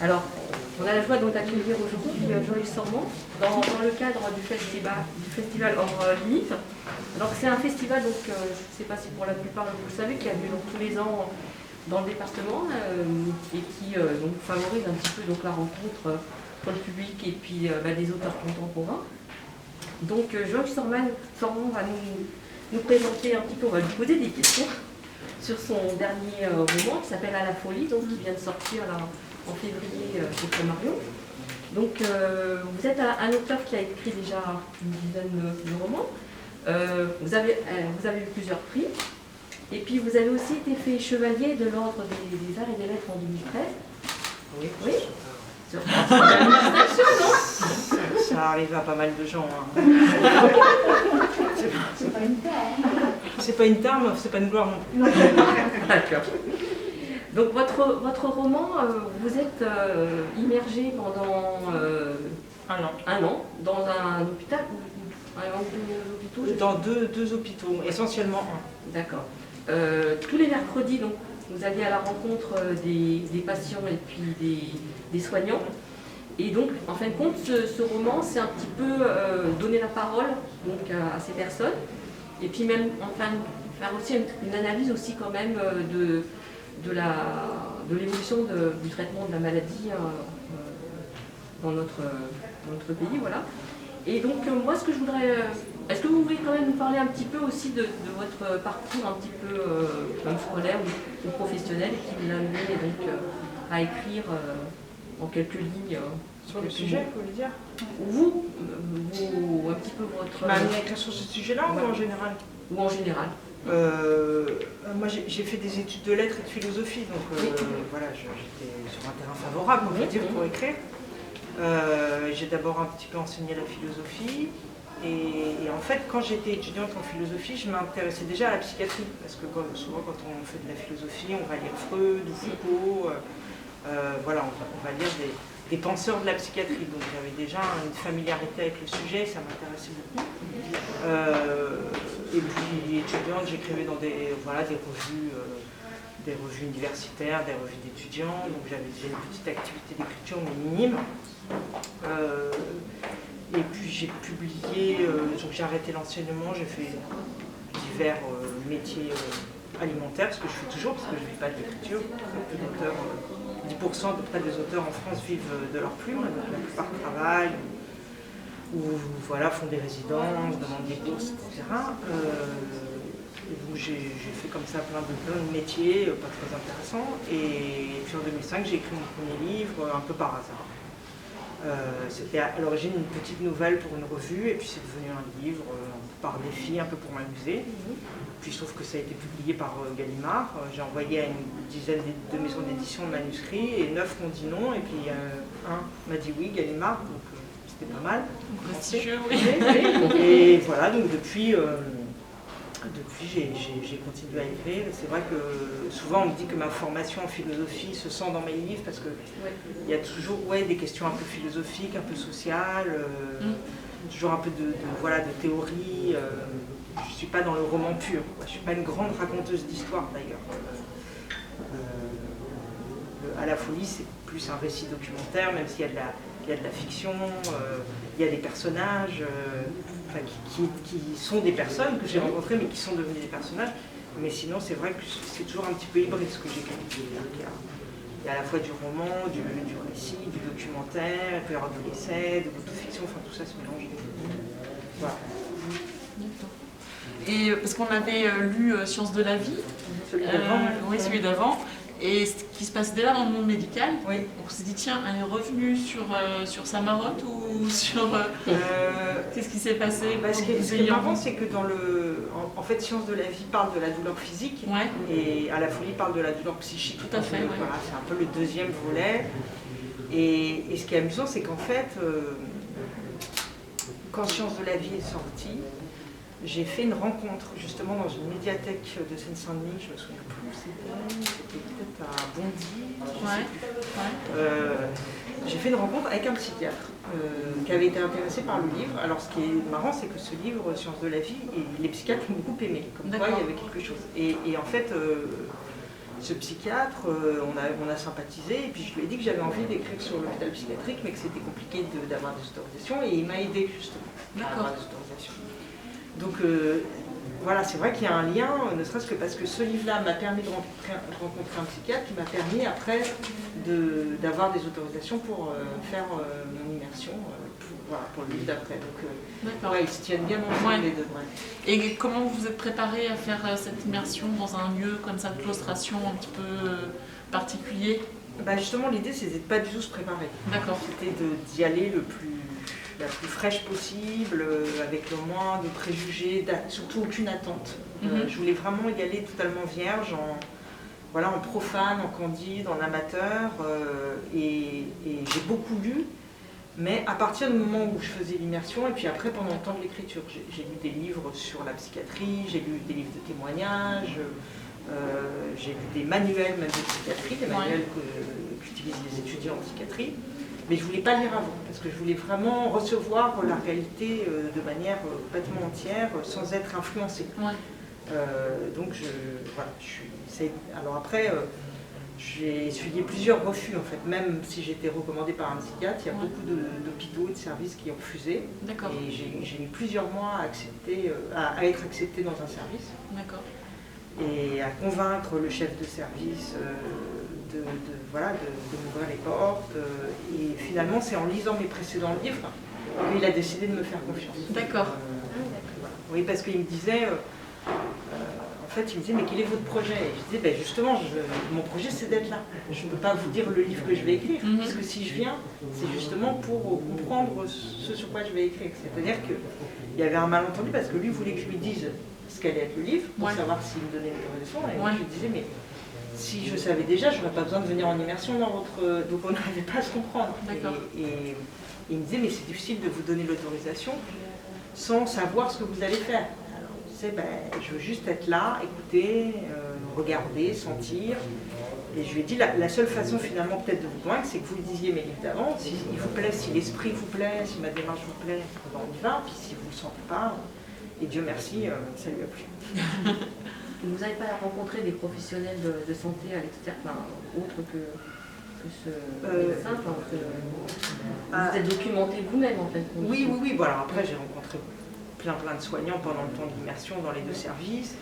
Alors, on a la joie d'accueillir aujourd'hui Joyce Sormand dans le cadre du festival Hors Limite. Donc c'est un festival, donc, je ne sais pas si pour la plupart vous le savez, qui a lieu donc, tous les ans dans le département et qui donc, favorise un petit peu donc, la rencontre pour le public et puis des auteurs contemporains. Donc Joyce Sormand va nous présenter un petit peu, on va lui poser des questions sur son dernier roman qui s'appelle À la folie, donc qui vient de sortir là, en février chez Flammarion. Donc vous êtes un auteur qui a écrit déjà une dizaine de romans. Vous avez eu plusieurs prix. Et puis vous avez aussi été fait chevalier de l'Ordre des Arts et des Lettres en 2013. Oui. Oui. C'est une félicitations, non? Ça arrive à pas mal de gens. Hein. C'est pas une terre. C'est pas une terme, c'est pas une gloire non plus. D'accord. Donc votre roman, vous êtes immergé pendant un an dans un hôpital ou deux hôpitaux? Dans deux hôpitaux, essentiellement un. D'accord. Tous les mercredis, donc, vous alliez à la rencontre des patients et puis des soignants. Et donc, en fin de compte, ce roman, c'est un petit peu donner la parole donc, à ces personnes. Et puis même, enfin, faire aussi une analyse aussi quand même de l'évolution du traitement de la maladie dans notre pays, voilà. Et donc moi ce que je voudrais, est-ce que vous voulez quand même nous parler un petit peu aussi de votre parcours un petit peu scolaire ou professionnel et qui vous a amené donc à écrire en quelques lignes sur le sujet, vous voulez dire? Vous, un petit peu votre... M'a amené à écrire sur ce sujet-là ou en général? Ou en général. Moi j'ai fait des études de lettres et de philosophie, donc voilà, j'étais sur un terrain favorable, on va dire, pour écrire. J'ai d'abord un petit peu enseigné la philosophie et en fait quand j'étais étudiante en philosophie je m'intéressais déjà à la psychiatrie parce que souvent quand on fait de la philosophie on va lire Freud ou Foucault, voilà, on va lire des penseurs de la psychiatrie, donc j'avais déjà une familiarité avec le sujet, ça m'intéressait beaucoup. Et puis étudiante j'écrivais dans des revues universitaires, des revues d'étudiants, donc j'avais déjà une petite activité d'écriture mais minime. Et puis j'ai publié, donc j'ai arrêté l'enseignement, j'ai fait divers métiers alimentaires, ce que je fais toujours parce que je ne vis pas de l'écriture. Peu d'auteurs, 10% à peu près des auteurs en France vivent de leur plume, donc la plupart travaillent ou voilà, font des résidences, demandent des bourses, etc. Donc j'ai fait comme ça plein de métiers, pas très intéressants. Et puis en 2005, j'ai écrit mon premier livre, un peu par hasard. C'était à l'origine une petite nouvelle pour une revue, et puis c'est devenu un livre par défi, un peu pour m'amuser. Puis je trouve que ça a été publié par Gallimard. J'ai envoyé à une dizaine de maisons d'édition le manuscrit, et 9 m'ont dit non, et puis un m'a dit oui, Gallimard, donc c'était pas mal. Prestigieux, oui. Et voilà, donc depuis j'ai continué à écrire. C'est vrai que souvent on me dit que ma formation en philosophie se sent dans mes livres parce qu'il y a toujours des questions un peu philosophiques, un peu sociales, toujours un peu de théorie. Je ne suis pas dans le roman pur, je ne suis pas une grande raconteuse d'histoire d'ailleurs. À la folie, c'est plus un récit documentaire, même s'il y a de la fiction, il y a des personnages qui sont des personnes que j'ai rencontrées mais qui sont devenues des personnages. Mais sinon, c'est vrai que c'est toujours un petit peu hybride ce que j'écris. Il y a à la fois du roman, du récit, du documentaire, il peut y avoir de l'essai, de l'autofiction, enfin tout ça se mélange. Voilà. Et parce qu'on avait lu Sciences de la vie, Celui d'avant. oui, celui d'avant, et ce qui se passe déjà dans le monde médical. Oui. On s'est dit, tiens, elle est revenue sur sa marotte ou sur... Qu'est-ce qui s'est passé? Ce qui est marrant, c'est que en fait, Sciences de la vie parle de la douleur physique, et À la folie parle de la douleur psychique. Tout à fait, Voilà, c'est un peu le deuxième volet. Et ce qui est amusant, c'est qu'en fait, quand Sciences de la vie est sorti, j'ai fait une rencontre justement dans une médiathèque de Seine-Saint-Denis, je me souviens plus où c'était peut-être à Bondy. J'ai fait une rencontre avec un psychiatre qui avait été intéressé par le livre. Alors ce qui est marrant, c'est que ce livre, Sciences de la vie, et les psychiatres l'ont beaucoup aimé, comme quoi il y avait quelque chose. Et en fait, ce psychiatre, on a sympathisé, et puis je lui ai dit que j'avais envie d'écrire sur l'hôpital psychiatrique, mais que c'était compliqué d'avoir des autorisations, et il m'a aidé justement à avoir des autorisations. Donc voilà, c'est vrai qu'il y a un lien, ne serait-ce que parce que ce livre-là m'a permis de rencontrer un psychiatre qui m'a permis après d'avoir des autorisations pour faire mon immersion pour le livre d'après. Donc ouais, ils se tiennent bien ensemble les deux. Ouais. Et comment vous vous êtes préparé à faire cette immersion dans un lieu comme ça de claustration un petit peu particulier? Bah justement, l'idée c'était de pas du tout se préparer. D'accord. C'était d'y aller la plus fraîche possible, avec le moins de préjugés, surtout aucune attente. Je voulais vraiment y aller totalement vierge, en profane, en candide, en amateur, et j'ai beaucoup lu, mais à partir du moment où je faisais l'immersion, et puis après pendant le temps de l'écriture, j'ai lu des livres sur la psychiatrie, j'ai lu des livres de témoignages, j'ai lu des manuels même de psychiatrie, des manuels qu'utilisent les étudiants en psychiatrie. Mais je ne voulais pas lire avant, parce que je voulais vraiment recevoir la réalité de manière complètement entière, sans être influencée. Donc, alors après, j'ai essuyé plusieurs refus, en fait. Même si j'étais recommandée par un psychiatre, il y a beaucoup d'hôpitaux et de services qui ont refusé. Et j'ai mis plusieurs mois à être acceptée dans un service. Et à convaincre le chef de service de m'ouvrir les portes. Et finalement, c'est en lisant mes précédents livres qu'il a décidé de me faire confiance. D'accord. Oui, parce qu'il me disait, mais quel est votre projet? Et je disais, justement, mon projet c'est d'être là. Je ne peux pas vous dire le livre que je vais écrire, parce que si je viens, c'est justement pour comprendre ce sur quoi je vais écrire. C'est-à-dire qu'il y avait un malentendu, parce que lui voulait que je lui dise ce qu'allait être le livre, pour savoir s'il me donnait une autorisation. Et moi, je lui disais, mais si je savais déjà, je n'aurais pas besoin de venir en immersion dans votre... Donc on n'arrivait pas à se comprendre. Et il me disait, mais c'est difficile de vous donner l'autorisation sans savoir ce que vous allez faire. Alors je disais, je veux juste être là, écouter, regarder, sentir. Et je lui ai dit, la seule façon finalement peut-être de vous convaincre, c'est que vous lisiez mes livres d'avant. S'il vous plaît, si l'esprit vous plaît, si ma démarche vous plaît, on y va. Puis si vous ne le sentez pas, et Dieu merci, ça lui a plu. Vous n'avez pas rencontré des professionnels de santé à l'extérieur, autres que ce médecin, vous êtes documenté vous-même en fait? Oui. Voilà, après j'ai rencontré plein de soignants pendant le temps d'immersion dans les deux services.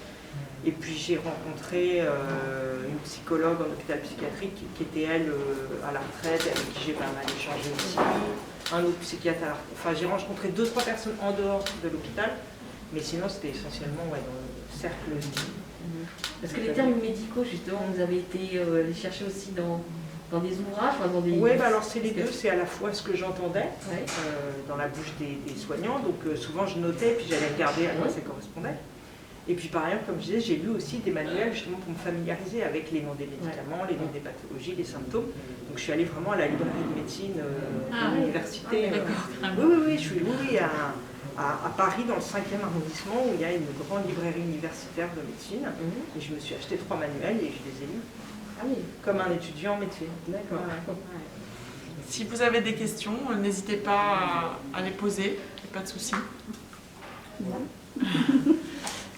Et puis j'ai rencontré une psychologue en hôpital psychiatrique qui était elle à la retraite, avec qui j'ai pas mal échangé aussi. Un autre psychiatre à la retraite. Enfin, j'ai rencontré 2-3 personnes en dehors de l'hôpital, mais sinon c'était essentiellement dans le cercle. Parce que les termes médicaux, justement, vous avez été les chercher aussi dans des ouvrages, dans des... Oui, alors c'est les deux, c'est à la fois ce que j'entendais dans la bouche des soignants, donc souvent je notais, puis j'allais regarder à quoi ça correspondait. Et puis par ailleurs, comme je disais, j'ai lu aussi des manuels justement pour me familiariser avec les noms des médicaments, les noms des pathologies, les symptômes. Donc je suis allée vraiment à la librairie de médecine de l'université. Oui, je suis à Paris, dans le 5e arrondissement, où il y a une grande librairie universitaire de médecine. Et je me suis acheté 3 manuels et je les ai lus. Comme un étudiant en médecine. D'accord. Si vous avez des questions, n'hésitez pas à les poser, pas de souci.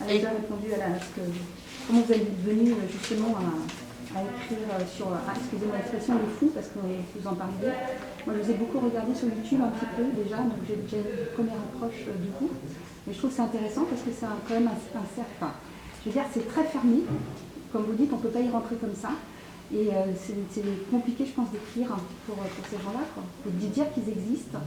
Elle a déjà répondu comment vous êtes venu justement à écrire sur, excusez-moi l'expression, les fous, parce que vous en parliez. Moi, je vous ai beaucoup regardé sur YouTube un petit peu déjà, donc j'ai déjà une première approche du coup. Mais je trouve que c'est intéressant parce que c'est quand même un cercle. Je veux dire, c'est très fermé. Comme vous dites, on ne peut pas y rentrer comme ça. Et c'est compliqué, je pense, d'écrire pour ces gens-là, et de dire qu'ils existent,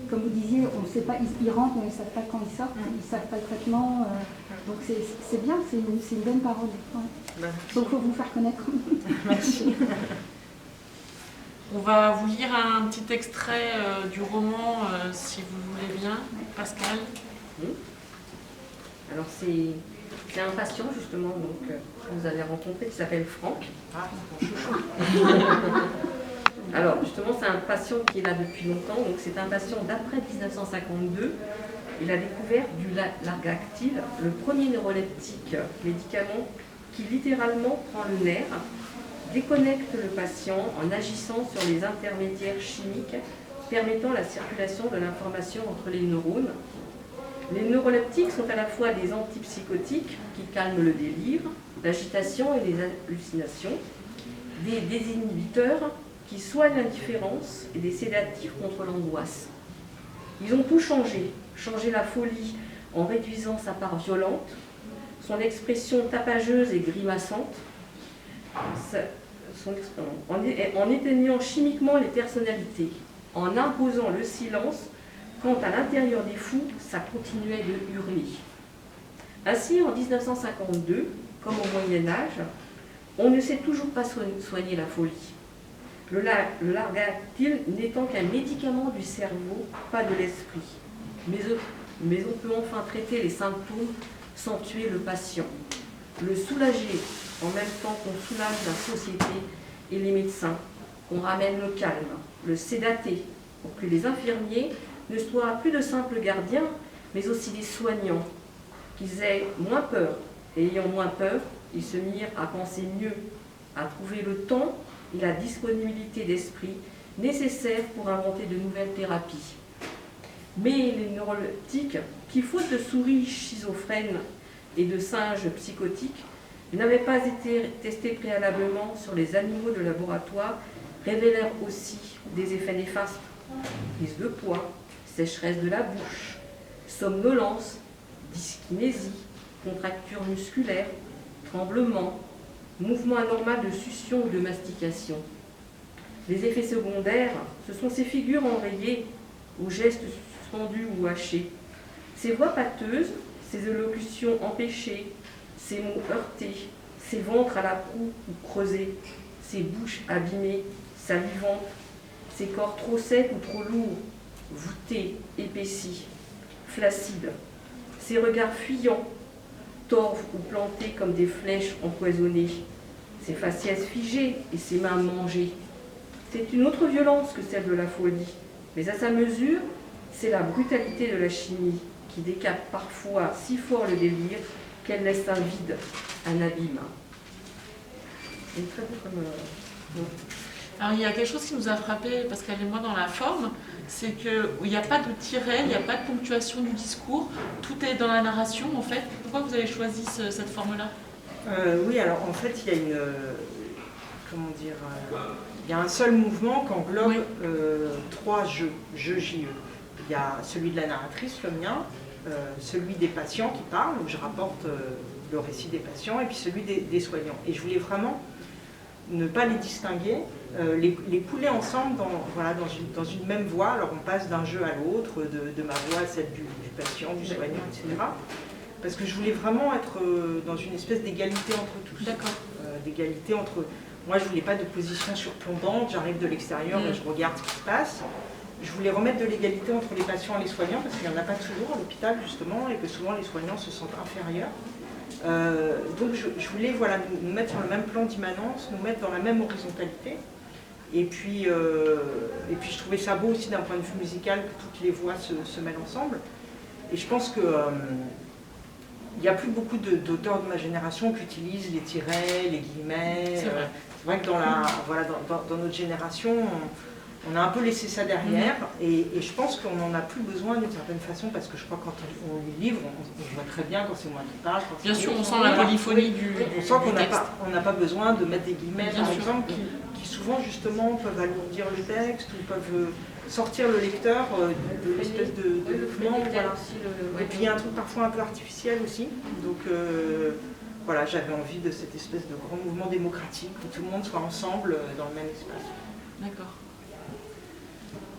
comme vous disiez, on ne sait pas, ils rentrent, mais ils ne savent pas quand ils sortent, ils ne savent pas le traitement. Donc c'est bien, c'est une bonne parole. Donc il faut vous faire connaître. Merci. On va vous lire un petit extrait du roman, si vous voulez bien, Pascal. Alors c'est un patient justement que vous avez rencontré qui s'appelle Franck. Alors justement c'est un patient qui est là depuis longtemps, donc c'est un patient d'après 1952. Il a découvert du Largactil, le premier neuroleptique médicament qui littéralement prend le nerf, déconnecte le patient en agissant sur les intermédiaires chimiques permettant la circulation de l'information entre les neurones. Les neuroleptiques sont à la fois des antipsychotiques qui calment le délire l'agitation et les hallucinations, des désinhibiteurs qui soignent l'indifférence et des sédatifs contre l'angoisse. Ils ont tout changé, changé la folie en réduisant sa part violente, son expression tapageuse et grimaçante, en éteignant chimiquement les personnalités, en imposant le silence quand à l'intérieur des fous, ça continuait de hurler. Ainsi, en 1952, comme au Moyen-Âge, on ne sait toujours pas soigner la folie. Le Largactil n'étant qu'un médicament du cerveau, pas de l'esprit. Mais on peut enfin traiter les symptômes sans tuer le patient. Le soulager en même temps qu'on soulage la société et les médecins, qu'on ramène le calme, le sédater, pour que les infirmiers ne soient plus de simples gardiens, mais aussi des soignants, qu'ils aient moins peur. Et ayant moins peur, ils se mirent à penser mieux, à trouver le temps et la disponibilité d'esprit nécessaires pour inventer de nouvelles thérapies. Mais les neuroleptiques, qui faute de souris schizophrènes et de singes psychotiques, n'avaient pas été testés préalablement sur les animaux de laboratoire, révélèrent aussi des effets néfastes. Prise de poids, sécheresse de la bouche, somnolence, dyskinésie, contractures musculaires, tremblements, mouvement anormal de succion ou de mastication. Les effets secondaires, ce sont ces figures enrayées, aux gestes suspendus ou hachés, ces voix pâteuses, ces élocutions empêchées, ces mots heurtés, ces ventres à la proue ou creusés, ces bouches abîmées, salivantes, ces corps trop secs ou trop lourds, voûtés, épaissis, flacides, ces regards fuyants, torves ou plantés comme des flèches empoisonnées, ses faciès figées et ses mains mangées. C'est une autre violence que celle de la folie, mais à sa mesure, c'est la brutalité de la chimie qui décape parfois si fort le délire qu'elle laisse un vide, un abîme. C'est très beau comme... Alors, il y a quelque chose qui nous a frappé, Pascal et moi, dans la forme, c'est qu'il n'y a pas de tiret, il n'y a pas de ponctuation du discours, tout est dans la narration, en fait. Pourquoi vous avez choisi cette forme-là ? Oui, alors en fait, il y a une... comment dire il y a un seul mouvement qui englobe trois jeux, J-E. Il y a celui de la narratrice, le mien, celui des patients qui parlent, où je rapporte le récit des patients, et puis celui des soignants. Et je voulais vraiment ne pas les distinguer, les couler ensemble dans une même voix. Alors on passe d'un jeu à l'autre, de ma voix à celle du patient, du soignant, etc. Parce que je voulais vraiment être dans une espèce d'égalité entre tous. D'accord. D'égalité entre... Moi, je ne voulais pas de position surplombante, j'arrive de l'extérieur et je regarde ce qui se passe. Je voulais remettre de l'égalité entre les patients et les soignants, parce qu'il n'y en a pas toujours à l'hôpital, justement, et que souvent les soignants se sentent inférieurs. Donc je voulais nous mettre sur le même plan d'immanence, nous mettre dans la même horizontalité. Et puis je trouvais ça beau aussi d'un point de vue musical que toutes les voix se mêlent ensemble. Et je pense que il n'y a plus beaucoup d'auteurs de ma génération qui utilisent les tirets, les guillemets. C'est vrai que dans notre génération, on a un peu laissé ça derrière, et je pense qu'on n'en a plus besoin d'une certaine façon, parce que je crois que quand on lit livre, on voit très bien quand c'est moi qui parle. Bien sûr, on sent la polyphonie du on sent qu'on n'a pas besoin de mettre des guillemets, par exemple, qui souvent justement peuvent alourdir le texte, ou peuvent sortir le lecteur de l'espèce de document. Voilà. Et puis il y a un truc parfois un peu artificiel aussi. Donc voilà, j'avais envie de cette espèce de grand mouvement démocratique où tout le monde soit ensemble dans le même espace. D'accord.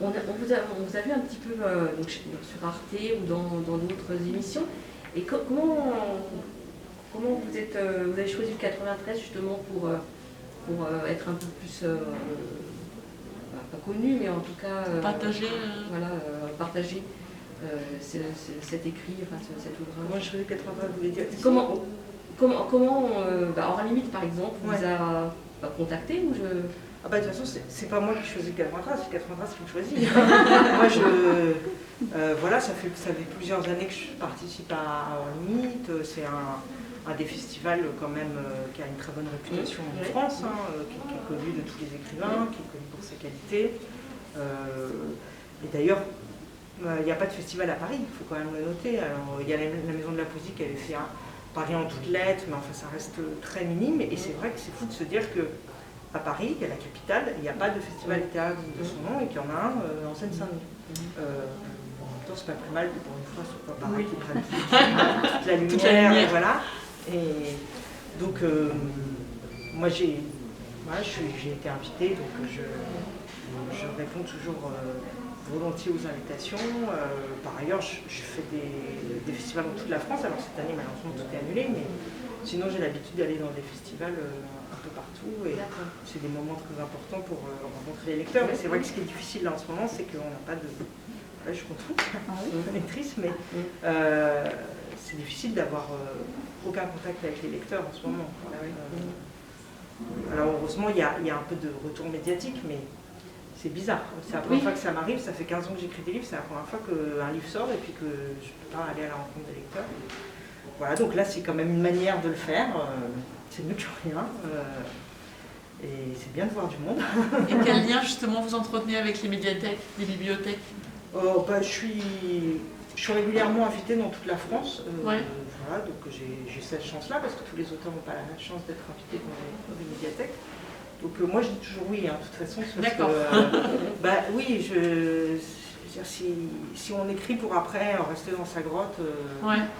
On vous a vu un petit peu donc, sur Arte ou dans d'autres émissions. Et comment vous avez choisi le 93 justement pour être un peu plus, pas connu, mais en tout cas partager cet écrit, cet ouvrage. Moi je choisis 93, vous voulez dire Comment à la limite par exemple, vous a contacté ou je... Ah bah de toute façon, c'est pas moi qui choisis 93, c'est 93 qui me choisit. Moi, voilà, ça fait plusieurs années que je participe à Orlyte. C'est un des festivals quand même qui a une très bonne réputation en France, qui est connu de tous les écrivains, qui est connu pour sa qualité. Et d'ailleurs, il n'y a pas de festival à Paris, il faut quand même le noter. Alors, il y a la Maison de la Poésie qui avait fait Paris en toutes lettres, mais enfin ça reste très minime. Et c'est vrai que c'est fou de se dire que à Paris, qui est la capitale, il n'y a pas de festival littéraire de son nom et qu'il y en a un en Seine-Saint-Denis. En même temps, c'est pas plus mal que pour une fois, ce soit Paris qui prenne toute la lumière, voilà. Et donc, moi j'ai été invitée, donc je réponds toujours volontiers aux invitations. Par ailleurs, je fais des festivals dans toute la France. Alors cette année, malheureusement, tout est annulé, mais sinon j'ai l'habitude d'aller dans des festivals un peu partout. Et c'est des moments très importants pour rencontrer les lecteurs. Et c'est vrai que ce qui est difficile là en ce moment, c'est qu'on n'a pas de... Là, je contrôle lectrice, mais c'est difficile d'avoir aucun contact avec les lecteurs en ce moment. Alors heureusement, il y a un peu de retour médiatique, mais c'est bizarre. C'est la première fois que ça m'arrive, ça fait 15 ans que j'écris des livres, c'est la première fois qu'un livre sort et puis que je ne peux pas aller à la rencontre des lecteurs. Voilà, donc là c'est quand même une manière de le faire, c'est mieux que rien. Et c'est bien de voir du monde. Et quel lien justement vous entretenez avec les médiathèques, les bibliothèques? Je suis régulièrement invitée dans toute la France. Ouais. Voilà, donc j'ai cette chance-là parce que tous les auteurs n'ont pas la chance d'être invités dans des médiathèques. Donc moi je dis toujours oui, hein, de toute façon. D'accord. Oui, si on écrit pour après rester dans sa grotte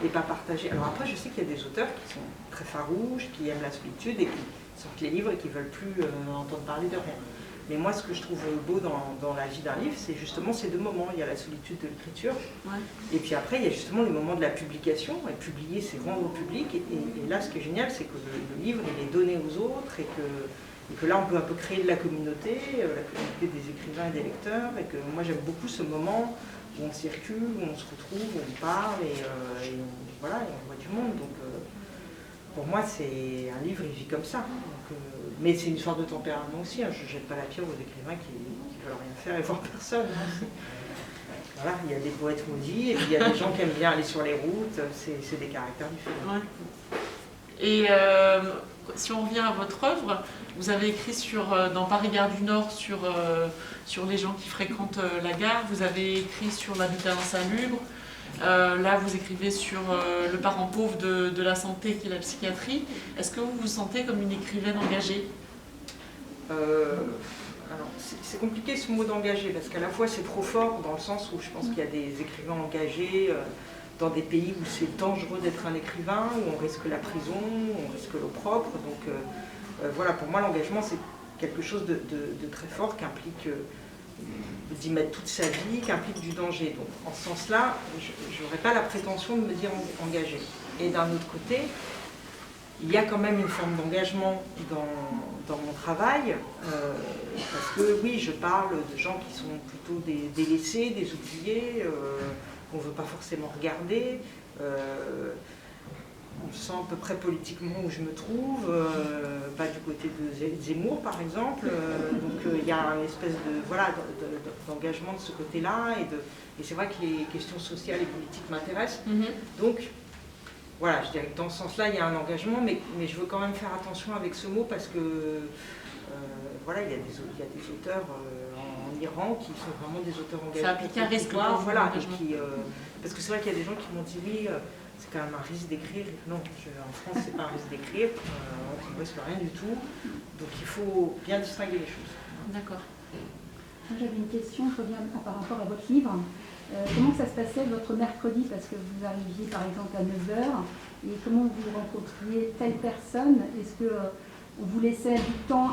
et pas partager. Alors après je sais qu'il y a des auteurs qui sont très farouches, qui aiment la solitude et qui sortent les livres et qui ne veulent plus entendre parler de rien. Mais moi, ce que je trouve beau dans la vie d'un livre, c'est justement ces deux moments. Il y a la solitude de l'écriture, et puis après, il y a justement le moment de la publication. Et publier, c'est rendre au public. Et là, ce qui est génial, c'est que le livre, il est donné aux autres, et que là, on peut un peu créer de la communauté des écrivains et des lecteurs. Et que moi, j'aime beaucoup ce moment où on circule, où on se retrouve, où on parle, et on voit du monde. Donc, pour moi, c'est un livre, il vit comme ça. Donc, mais c'est une sorte de tempérament aussi. Hein. Je ne jette pas la pierre aux écrivains qui ne veulent rien faire et voir personne. Hein. Voilà, il y a des poètes maudits et puis il y a des gens qui aiment bien aller sur les routes. C'est des caractères différents. Ouais. Et si on revient à votre œuvre, vous avez écrit dans Paris-Gare du Nord sur les gens qui fréquentent la gare. Vous avez écrit sur l'habitat insalubre. Là, vous écrivez sur le parent pauvre de la santé qui est la psychiatrie. Est-ce que vous vous sentez comme une écrivaine engagée? Alors, c'est compliqué ce mot d'engagé, parce qu'à la fois c'est trop fort dans le sens où je pense qu'il y a des écrivains engagés dans des pays où c'est dangereux d'être un écrivain, où on risque la prison, où on risque l'opprobre. Donc voilà, pour moi l'engagement c'est quelque chose de très fort qui implique d'y mettre toute sa vie, qui implique du danger. Donc en ce sens-là, je n'aurais pas la prétention de me dire engagée. Et d'un autre côté, il y a quand même une forme d'engagement dans mon travail, parce que oui, je parle de gens qui sont plutôt des délaissés, des oubliés, qu'on ne veut pas forcément regarder. On sent à peu près politiquement où je me trouve, pas du côté de Zemmour par exemple, donc il y a une espèce d'engagement de ce côté-là, et c'est vrai que les questions sociales et politiques m'intéressent, donc voilà, je dirais que dans ce sens-là il y a un engagement, mais je veux quand même faire attention avec ce mot parce que voilà, il y a des auteurs en Iran qui sont vraiment des auteurs engagés. Ça implique un risque, voilà, parce que c'est vrai qu'il y a des gens qui m'ont dit oui, c'est quand même un risque d'écrire. Non, en France, c'est pas un risque d'écrire, on ne risque rien du tout. Donc il faut bien distinguer les choses. D'accord. J'avais une question, je reviens par rapport à votre livre. Comment ça se passait votre mercredi? Parce que vous arriviez par exemple à 9h, et comment vous rencontriez telle personne? Est-ce que on vous laissait du temps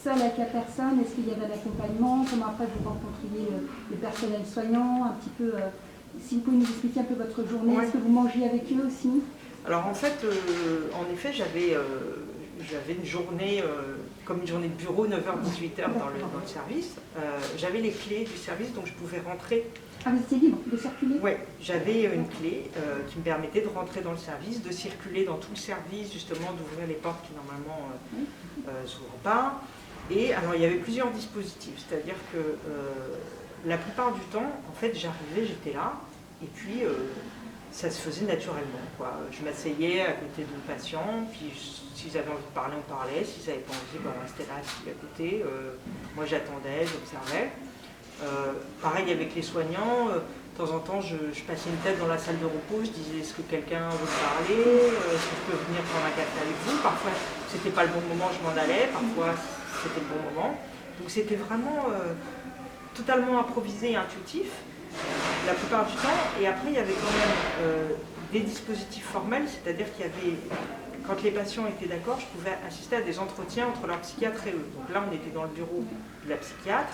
seul avec la personne? Est-ce qu'il y avait un accompagnement? Comment après vous rencontriez le personnel soignant? Un petit peu, si vous pouvez nous expliquer un peu votre journée, Est-ce que vous mangiez avec eux aussi? Alors en fait, en effet, j'avais une journée, comme une journée de bureau, 9h-18h dans le service. J'avais les clés du service, donc je pouvais rentrer. Ah, vous étiez libre de circuler? Oui, j'avais une clé qui me permettait de rentrer dans le service, de circuler dans tout le service, justement, d'ouvrir les portes qui normalement ne s'ouvrent pas. Et alors il y avait plusieurs dispositifs, c'est-à-dire que la plupart du temps, en fait, j'arrivais, j'étais là, et puis ça se faisait naturellement, quoi. Je m'asseyais à côté de patients, puis s'ils avaient envie de parler, on parlait, s'ils n'avaient pas envie, on restait là, assis à côté. Moi j'attendais, j'observais. Pareil avec les soignants, de temps en temps, je passais une tête dans la salle de repos, je disais est-ce que quelqu'un veut parler, est-ce que je peux venir prendre un café avec vous. Parfois, c'était pas le bon moment, je m'en allais, parfois c'était le bon moment. Donc c'était vraiment totalement improvisé et intuitif la plupart du temps. Et après, il y avait quand même des dispositifs formels, c'est-à-dire qu'il y avait, quand les patients étaient d'accord, je pouvais assister à des entretiens entre leur psychiatre et eux. Donc là, on était dans le bureau de la psychiatre.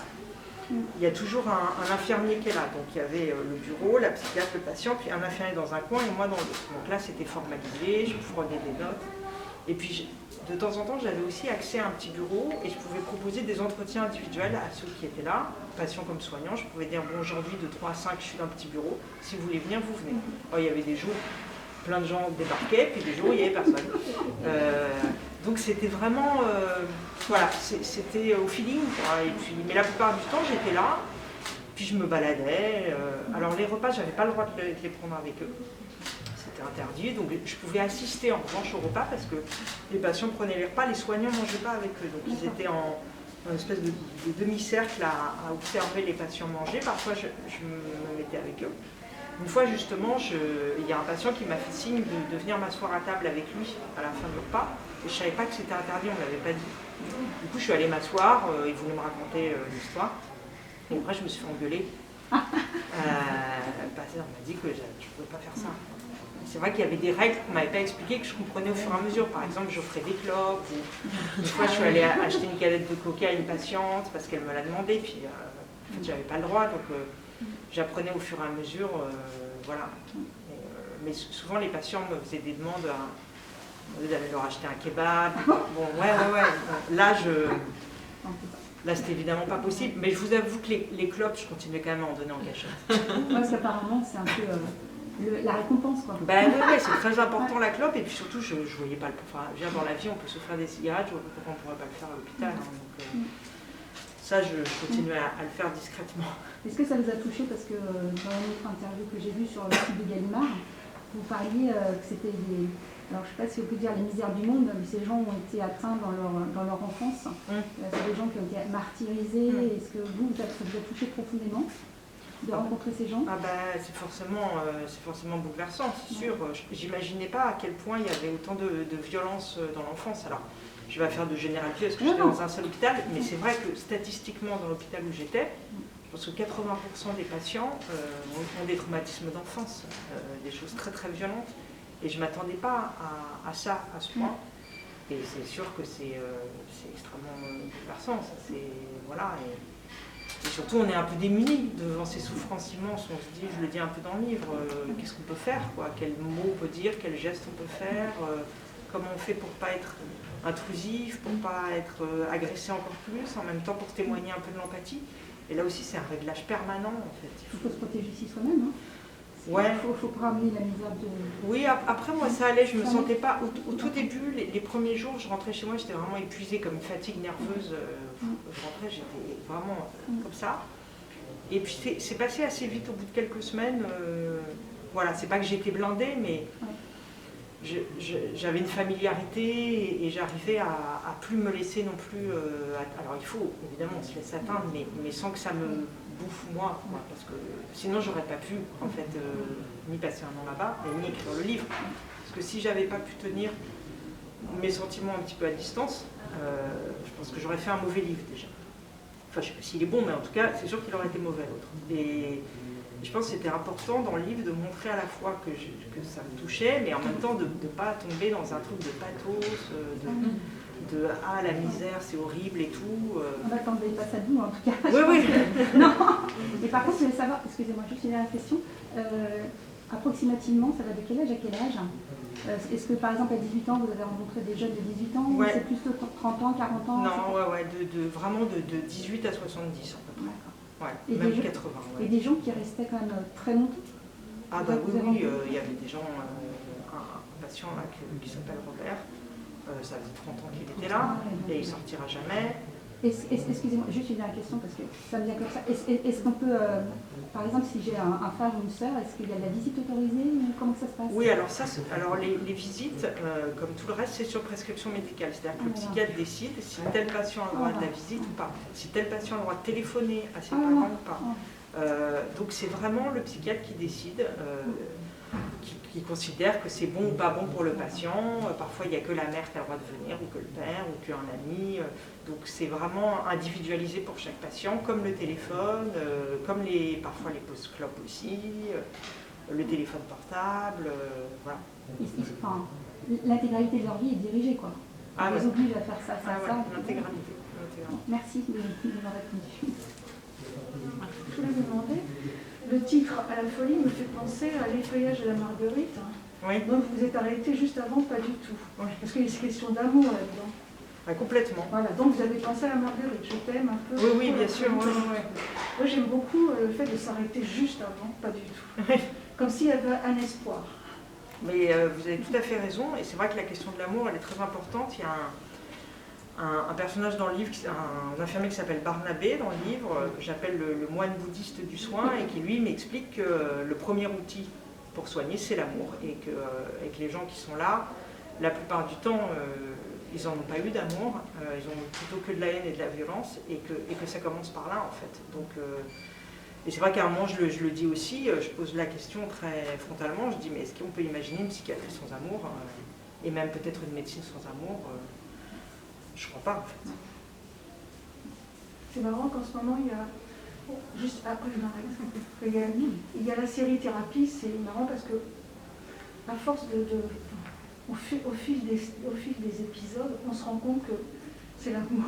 Il y a toujours un infirmier qui est là. Donc il y avait le bureau, la psychiatre, le patient, puis un infirmier dans un coin et moi dans l'autre. Donc là, c'était formalisé, je prenais des notes. Et puis, de temps en temps, j'avais aussi accès à un petit bureau et je pouvais proposer des entretiens individuels à ceux qui étaient là, patients comme soignants. Je pouvais dire, bon, aujourd'hui, de 3 à 5, je suis dans un petit bureau. Si vous voulez venir, vous venez. Alors, il y avait des jours, plein de gens débarquaient, puis des jours, il n'y avait personne. Donc, c'était vraiment... voilà, c'était au feeling. Quoi. Et puis, mais la plupart du temps, j'étais là, puis je me baladais. Alors, les repas, je n'avais pas le droit de les prendre avec eux. Interdit, donc je pouvais assister en revanche au repas parce que les patients prenaient les repas, les soignants ne mangeaient pas avec eux, donc ils étaient en espèce de demi-cercle à observer les patients manger. Parfois je me mettais avec eux. Une fois justement, il y a un patient qui m'a fait signe de venir m'asseoir à table avec lui à la fin du repas, et je ne savais pas que c'était interdit, on ne m'avait pas dit. Du coup je suis allée m'asseoir, il voulait me raconter l'histoire, et après je me suis fait engueuler. Le patient m'a dit que je ne pouvais pas faire ça. C'est vrai qu'il y avait des règles qu'on ne m'avait pas expliquées, que je comprenais au fur et à mesure. Par exemple, j'offrais des clopes. Une fois, je suis allée acheter une canette de coca à une patiente parce qu'elle me l'a demandé. Puis, en fait, je n'avais pas le droit. Donc, j'apprenais au fur et à mesure. Voilà. Mais souvent, les patients me faisaient des demandes d'aller leur acheter un kebab. Bon, ouais. Là, c'était évidemment pas possible. Mais je vous avoue que les clopes, je continuais quand même à en donner en cachette. Parce qu'apparemment, c'est un peu... la récompense, quoi. Ben oui, c'est très important la clope, et puis surtout, je voyais pas le... Enfin, dans la vie, on peut s'offrir des cigarettes, je vois pas pourquoi on pourrait pas le faire à l'hôpital. Hein, donc, ça, je continuais à le faire discrètement. Est-ce que ça vous a touché? Parce que dans une autre interview que j'ai vue sur le site de Gallimard, vous parliez que c'était des... Alors, je ne sais pas si on peut dire les misères du monde, mais ces gens ont été atteints dans leur enfance. C'est des gens qui ont été martyrisés. Est-ce que ça vous a touché profondément de rencontrer ces gens? C'est forcément bouleversant, c'est sûr. J'imaginais pas à quel point il y avait autant de violence dans l'enfance. Alors, je vais faire de généralité parce que j'étais dans un seul hôpital, mais c'est vrai que statistiquement, dans l'hôpital où j'étais, je pense que 80% des patients ont des traumatismes d'enfance, des choses très très violentes. Et je ne m'attendais pas à ça, à ce point. Et c'est sûr que c'est extrêmement bouleversant. Voilà. Et surtout, on est un peu démunis devant ces souffrances immenses. On se dit, je le dis un peu dans le livre, qu'est-ce qu'on peut faire, quoi? Quels mots on peut dire, quels gestes on peut faire, comment on fait pour ne pas être intrusif, pour ne pas être agressé encore plus, en même temps pour témoigner un peu de l'empathie. Et là aussi, c'est un réglage permanent, en fait. Il faut se protéger aussi soi-même. Hein. Ouais. Il faut pas ramener la misère de... Oui, après moi ça allait, je me sentais pas... Au tout début, les premiers jours, je rentrais chez moi, j'étais vraiment épuisée, comme une fatigue nerveuse. Je rentrais, j'étais vraiment comme ça. Et puis c'est passé assez vite, au bout de quelques semaines. Voilà, c'est pas que j'étais blindée, mais j'avais une familiarité et j'arrivais à plus me laisser non plus... alors il faut, évidemment, on se laisse atteindre, mais sans que ça me... bouffe moi, parce que sinon j'aurais pas pu en fait ni passer un an là-bas et ni écrire le livre, parce que si j'avais pas pu tenir mes sentiments un petit peu à distance, je pense que j'aurais fait un mauvais livre déjà. Enfin, je sais pas s'il est bon, mais en tout cas c'est sûr qu'il aurait été mauvais l'autre. Et je pense que c'était important dans le livre de montrer à la fois que ça me touchait, mais en même temps de ne pas tomber dans un truc de pathos, la misère c'est horrible et tout. Attendez, pas ça de nous en tout cas. Oui. Non. Et par contre, je voulais savoir, excusez-moi, juste une dernière question. Approximativement, ça va de quel âge à quel âge? Est-ce que par exemple à 18 ans, vous avez rencontré des jeunes de 18 ans ou c'est plus de 30 ans, 40 ans? Non, vraiment de 18 à 70 à peu près. Ouais, et même 80. Ouais. Et des gens qui restaient quand même très longtemps? Ah bah oui, il y avait des gens, un patient là qui s'appelle Robert, ça faisait 30 ans qu'il était là, et il sortira jamais. Excusez-moi, juste une dernière question, parce que ça me vient comme ça. Est-ce qu'on peut, par exemple, si j'ai un frère ou une sœur, est-ce qu'il y a de la visite autorisée ou comment ça se passe? Oui, alors les visites, comme tout le reste, c'est sur prescription médicale. C'est-à-dire que le psychiatre décide si tel patient a le droit de la visite ou pas, si tel patient a le droit de téléphoner à ses parents ou pas. Donc c'est vraiment le psychiatre qui décide, qui considère que c'est bon ou pas bon pour le patient. Parfois il n'y a que la mère qui a le droit de venir, ou que le père, ou qu'un ami. Donc c'est vraiment individualisé pour chaque patient, comme le téléphone, comme parfois les pauses clopes aussi, le téléphone portable, voilà. Enfin, l'intégralité de leur vie est dirigée, quoi. Ah, On les ouais. oblige à faire ça, ça, ça. L'intégralité. Merci de m'avoir répondu. Je voulais vous demander, le titre « À la folie » me fait penser à l'effeuillage de la Marguerite. Oui. Donc vous vous êtes arrêté juste avant, pas du tout. Oui. Parce qu'il y a question d'amour là-dedans. Ouais, complètement. Voilà, donc vous avez pensé à la Marguerite, je t'aime un peu. Oui, bien sûr. Moi j'aime beaucoup le fait de s'arrêter juste avant, pas du tout. Comme s'il y avait un espoir. Mais vous avez tout à fait raison, et c'est vrai que la question de l'amour, elle est très importante. Il y a un personnage dans le livre, un infirmier qui s'appelle Barnabé dans le livre, que j'appelle le moine bouddhiste du soin, et qui lui m'explique que le premier outil pour soigner, c'est l'amour, et que les gens qui sont là, la plupart du temps, ils n'en ont pas eu d'amour, ils ont plutôt que de la haine et de la violence, et que ça commence par là en fait. Donc, et c'est vrai qu'à un moment, je le dis aussi, je pose la question très frontalement, je dis mais est-ce qu'on peut imaginer une psychiatrie sans amour, et même peut-être une médecine sans amour? Je ne crois pas en fait. C'est marrant qu'en ce moment, il y a, juste après je m'arrête, il y a la série Thérapie, c'est marrant parce que à force au fil des épisodes, on se rend compte que c'est l'amour.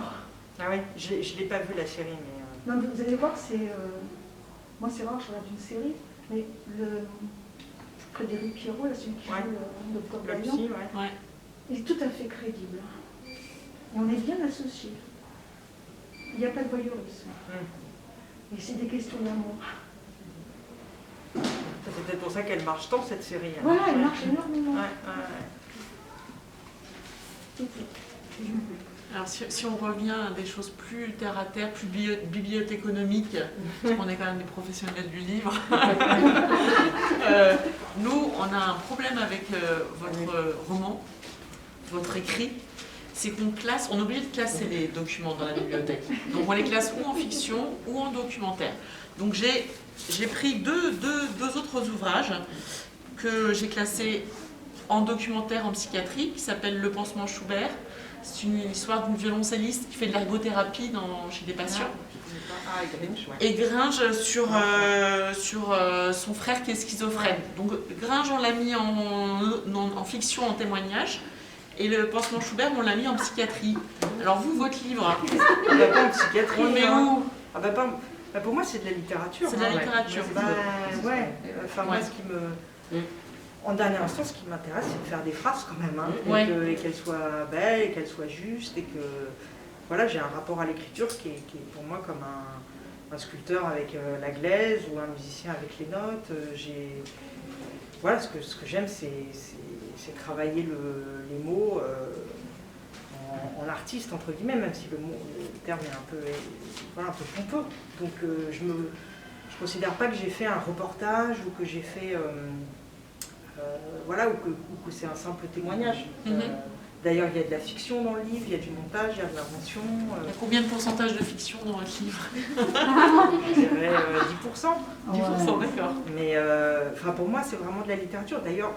Ah oui, je ne l'ai pas vu la série, mais... Non, vous allez voir, moi c'est rare, je regarde une série, mais Frédéric Pierrot, là, celui qui joue le docteur Le Gaillon, psy, Ouais. il est tout à fait crédible. Et on est bien associés. Il n'y a pas de voyeurisme. Et c'est des questions d'amour. C'est peut-être pour ça qu'elle marche tant cette série. Hein. Voilà, elle marche énormément. Alors si on revient à des choses plus terre à terre, plus bibliothéconomiques, parce qu'on est quand même des professionnels du livre, nous on a un problème avec votre roman, votre écrit, c'est qu'on classe, on est obligé de classer les documents dans la bibliothèque. Donc on les classe ou en fiction ou en documentaire. Donc j'ai pris deux autres ouvrages que j'ai classés en documentaire en psychiatrie, qui s'appelle Le pansement Schubert. C'est une histoire d'une violoncelliste qui fait de l'ergothérapie chez des patients. Et Gringe sur son frère qui est schizophrène. Donc Gringe, on l'a mis en fiction, en témoignage. Et le pansement Schubert, on l'a mis en psychiatrie. Alors vous, votre livre, Ah bah pas en psychiatrie. on le met où? Ah bah pas... Bah pour moi, c'est de la littérature. C'est de la littérature. Bah, ouais. Enfin, moi, ce qui me... En dernier instant, ce qui m'intéresse, c'est de faire des phrases quand même. Hein, et qu'elles soient belles, et qu'elles soient justes, et que... Voilà, j'ai un rapport à l'écriture qui est pour moi comme un sculpteur avec la glaise, ou un musicien avec les notes. Voilà, ce que j'aime, c'est travailler les mots en artiste, entre guillemets, même si le terme est un peu pompeux. Donc je considère pas que j'ai fait un reportage ou que j'ai fait ou que c'est un simple témoignage. D'ailleurs, il y a de la fiction dans le livre, il y a du montage, il y a de l'invention. Il y a combien de pourcentage de fiction dans votre livre? Je dirais 10%. 10%, d'accord. Mais pour moi, c'est vraiment de la littérature. D'ailleurs,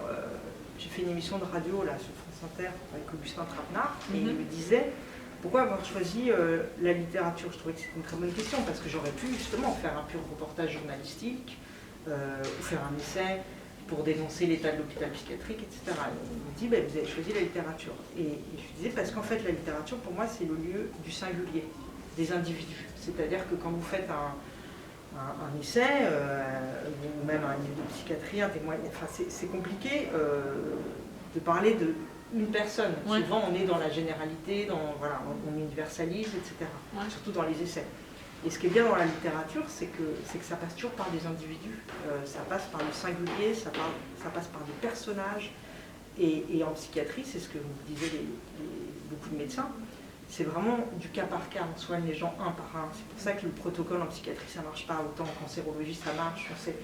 j'ai fait une émission de radio là, sur France Inter avec Augustin Trapenard, et il me disait pourquoi avoir choisi la littérature. Je trouvais que c'était une très bonne question, parce que j'aurais pu justement faire un pur reportage journalistique, ou faire un essai pour dénoncer l'état de l'hôpital psychiatrique, etc. Il me dit, vous avez choisi la littérature. Et je lui disais, parce qu'en fait, la littérature, pour moi, c'est le lieu du singulier, des individus. C'est-à-dire que quand vous faites un essai, ou même un livre de psychiatrie, un témoignage, c'est compliqué de parler d'une personne. Ouais. Souvent, on est dans la généralité, on universalise, etc. Ouais. Surtout dans les essais. Et ce qui est bien dans la littérature, c'est que ça passe toujours par des individus. Ça passe par le singulier, ça passe par des personnages. Et en psychiatrie, c'est ce que vous disaient beaucoup de médecins, c'est vraiment du cas par cas, on soigne les gens un par un. C'est pour ça que le protocole en psychiatrie, ça ne marche pas autant. En cancérologie, ça marche, on sait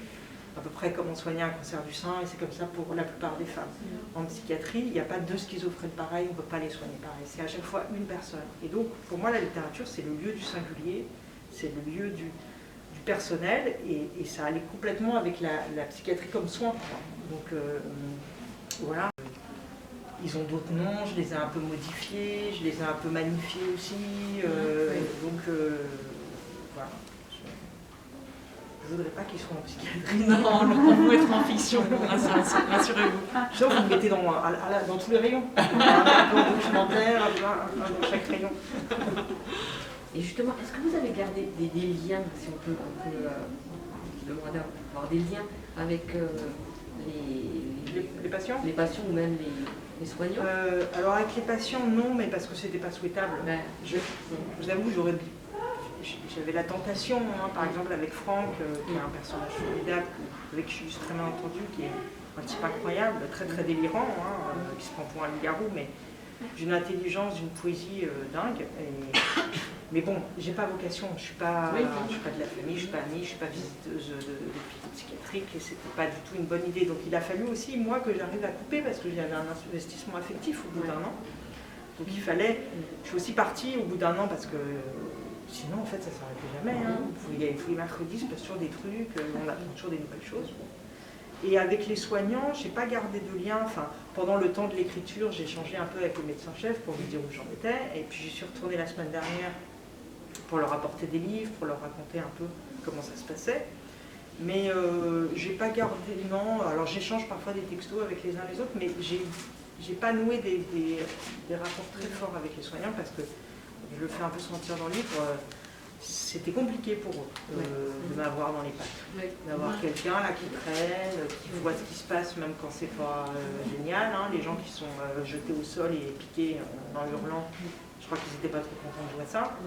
à peu près comment soigner un cancer du sein, et c'est comme ça pour la plupart des femmes. En psychiatrie, il n'y a pas deux schizophrènes pareils, on ne peut pas les soigner pareil. C'est à chaque fois une personne. Et donc, pour moi, la littérature, c'est le lieu du singulier, c'est le lieu du du personnel, et ça allait complètement avec la psychiatrie comme soin. Donc voilà. Ils ont d'autres noms, je les ai un peu modifiés, je les ai un peu magnifiés aussi. Donc voilà. Je ne voudrais pas qu'ils soient en psychiatrie. Non, on peut être en fiction, rassurez-vous. Sinon, vous me mettez dans tous les rayons. Un peu en documentaire, un peu dans chaque rayon. Et justement, est-ce que vous avez gardé des liens, si on peut demander avoir des liens avec Les patients ou même les soignants? Alors avec les patients, non, mais parce que c'était pas souhaitable. Ben, Je vous avoue, j'avais la tentation, hein, par exemple avec Franck, qui est un personnage formidable, avec qui je suis extrêmement entendue, qui est un type incroyable, très très délirant, hein, qui se prend pour un loup-garou, mais d'une intelligence, d'une poésie dingue. Mais bon, j'ai pas vocation, je suis pas de la famille, je suis pas amie, je suis pas visiteuse de psychiatrique, et c'était pas du tout une bonne idée. Donc il a fallu aussi, moi, que j'arrive à couper, parce que j'avais un investissement affectif au bout d'un an. Donc il fallait, je suis aussi partie au bout d'un an, parce que sinon, en fait, ça ne s'arrêtait jamais. Hein. Tous les mercredis, il se passe toujours des trucs, on apprend toujours des nouvelles choses. Et avec les soignants, je n'ai pas gardé de lien. Enfin, pendant le temps de l'écriture, j'ai échangé un peu avec le médecin-chef pour lui dire où j'en étais. Et puis, j'y suis retournée la semaine dernière pour leur apporter des livres, pour leur raconter un peu comment ça se passait. Mais je n'ai pas gardé, non. Alors, j'échange parfois des textos avec les uns les autres, mais je n'ai pas noué des rapports très forts avec les soignants parce que je le fais un peu sentir dans le livre, c'était compliqué pour eux de m'avoir dans les pattes. D'avoir quelqu'un là qui traîne, qui voit ce qui se passe même quand c'est pas génial. Hein. Les gens qui sont jetés au sol et piqués en hurlant, je crois qu'ils n'étaient pas trop contents de voir ça.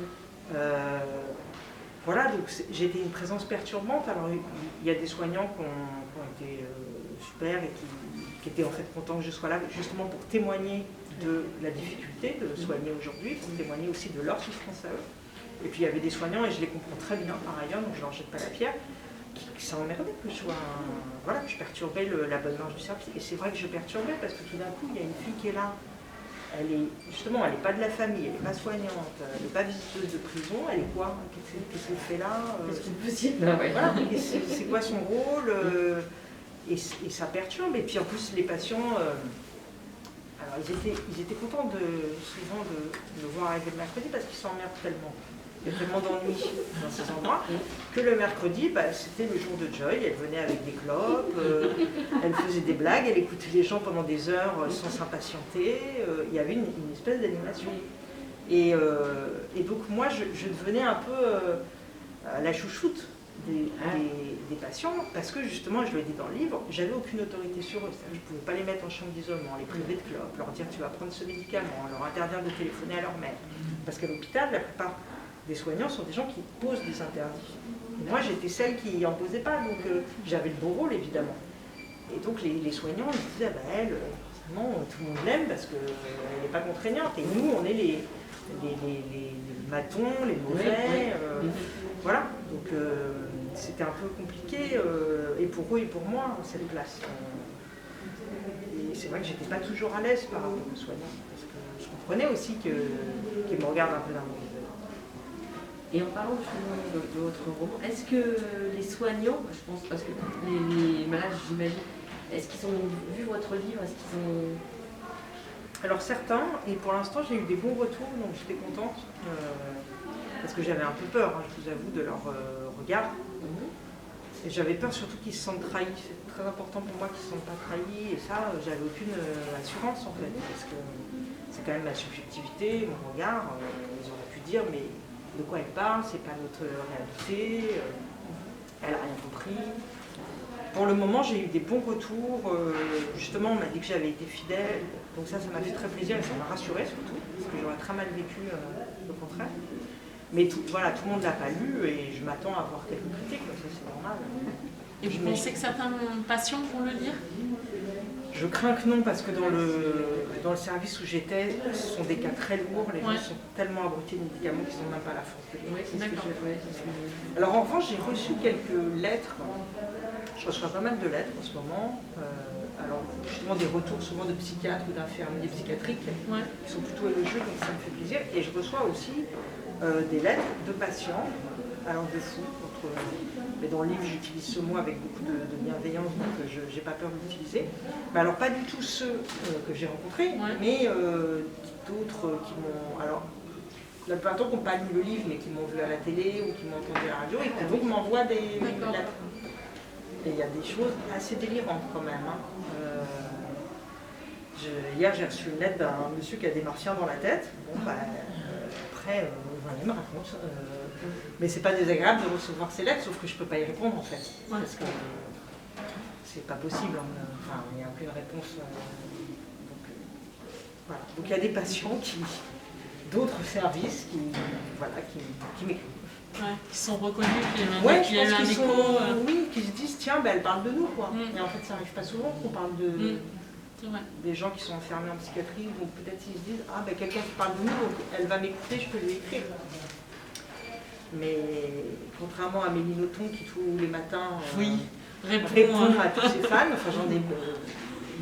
Voilà, donc j'ai été une présence perturbante. Alors il y a des soignants qui ont été super et qui étaient en fait contents que je sois là justement pour témoigner de la difficulté de soigner aujourd'hui, pour témoigner aussi de leur souffrance à eux. Et puis il y avait des soignants, et je les comprends très bien par ailleurs, donc je ne leur jette pas la pierre, qui s'emmerdaient que je sois voilà, que je perturbais la bonne marche du service. Et c'est vrai que je perturbais parce que tout d'un coup, il y a une fille qui est là. Elle n'est pas de la famille, elle n'est pas soignante, elle n'est pas visiteuse de prison, elle est quoi? Qu'est-ce qu'elle fait là? Voilà, c'est quoi son rôle? Et ça perturbe. Et puis en plus, les patients... Alors, ils étaient contents souvent de me voir arriver le mercredi parce qu'ils s'emmerdent tellement. Il y a tellement d'ennuis dans ces endroits que le mercredi, c'était le jour de Joy. Elle venait avec des clopes, elle faisait des blagues, elle écoutait les gens pendant des heures sans s'impatienter. Il y avait une espèce d'animation. Et donc moi, je devenais un peu la chouchoute des patients, parce que justement, je le dis dans le livre, j'avais aucune autorité sur eux. Je ne pouvais pas les mettre en chambre d'isolement, les priver de clopes, leur dire tu vas prendre ce médicament, leur interdire de téléphoner à leur mère. Parce qu'à l'hôpital, la plupart des soignants sont des gens qui posent des interdits. Et moi, j'étais celle qui n'en posait pas, donc j'avais le beau rôle, évidemment. Et donc les soignants, ils disaient, elle, forcément, tout le monde l'aime parce qu'elle n'est pas contraignante. Et nous, on est les matons, les mauvais. Voilà, donc c'était un peu compliqué, et pour eux et pour moi, cette place. Et c'est vrai que j'étais pas toujours à l'aise par rapport aux soignants, parce que je comprenais aussi qu'ils me regardent un peu d'un mauvais œil. Et en parlant justement de votre roman, est-ce que les soignants, je pense, parce que les malades, j'imagine, est-ce qu'ils ont vu votre livre? Est-ce qu'ils ont... Alors certains, et pour l'instant j'ai eu des bons retours, donc j'étais contente. Parce que j'avais un peu peur, hein, je vous avoue, de leur regard. Et j'avais peur surtout qu'ils se sentent trahis. C'est très important pour moi qu'ils ne se sentent pas trahis. Et ça, j'avais aucune assurance en fait. Parce que c'est quand même ma subjectivité, mon regard. Ils auraient pu dire, mais de quoi elle parle? C'est pas notre réalité. Elle n'a rien compris. Pour le moment, j'ai eu des bons retours. Justement, on m'a dit que j'avais été fidèle. Donc ça m'a fait très plaisir et ça m'a rassurée surtout. Parce que j'aurais très mal vécu le contraire. Mais voilà, tout le monde ne l'a pas lu et je m'attends à avoir quelques critiques, ça c'est normal. Et vous pensez que certains patients vont le lire? Je crains que non, parce que dans le service où j'étais, ce sont des cas très lourds, les gens sont tellement abrutis de médicaments qu'ils n'ont même pas la force de lire. Alors en revanche, j'ai reçu quelques lettres, je reçois pas mal de lettres en ce moment, alors justement des retours souvent de psychiatres ou d'infirmiers psychiatriques qui sont plutôt élogieux, donc ça me fait plaisir. Et je reçois aussi des lettres de patients, alors de fous, mais dans le livre j'utilise ce mot avec beaucoup de bienveillance, donc je n'ai pas peur de l'utiliser. Mais alors pas du tout ceux que j'ai rencontrés, mais d'autres qui m'ont... Alors, la plupart du temps qui n'ont pas lu le livre, mais qui m'ont vu à la télé ou qui m'ont entendu à la radio, et qui donc m'envoient des lettres. Et il y a des choses assez délirantes quand même. Hein. Hier, j'ai reçu une lettre d'un monsieur qui a des martiens dans la tête. Bon, bah, après, voilà, il me raconte. Mais c'est pas désagréable de recevoir ces lettres, sauf que je peux pas y répondre en fait. Parce que c'est pas possible. Enfin, il n'y a aucune réponse. Voilà. Donc il y a des patients d'autres services qui m'écrivent. Ouais, qui sont reconnus, qui je a eu pense un qu'ils écho. Oui, qui se disent tiens, ben, elle parle de nous quoi. Et en fait ça n'arrive pas souvent qu'on parle des gens qui sont enfermés en psychiatrie, donc peut-être s'ils se disent ah ben quelqu'un qui parle de nous, donc elle va m'écouter, je peux lui écrire. Mais contrairement à Amélie Nothomb qui tous les matins répond à tous ses fans, enfin j'en ai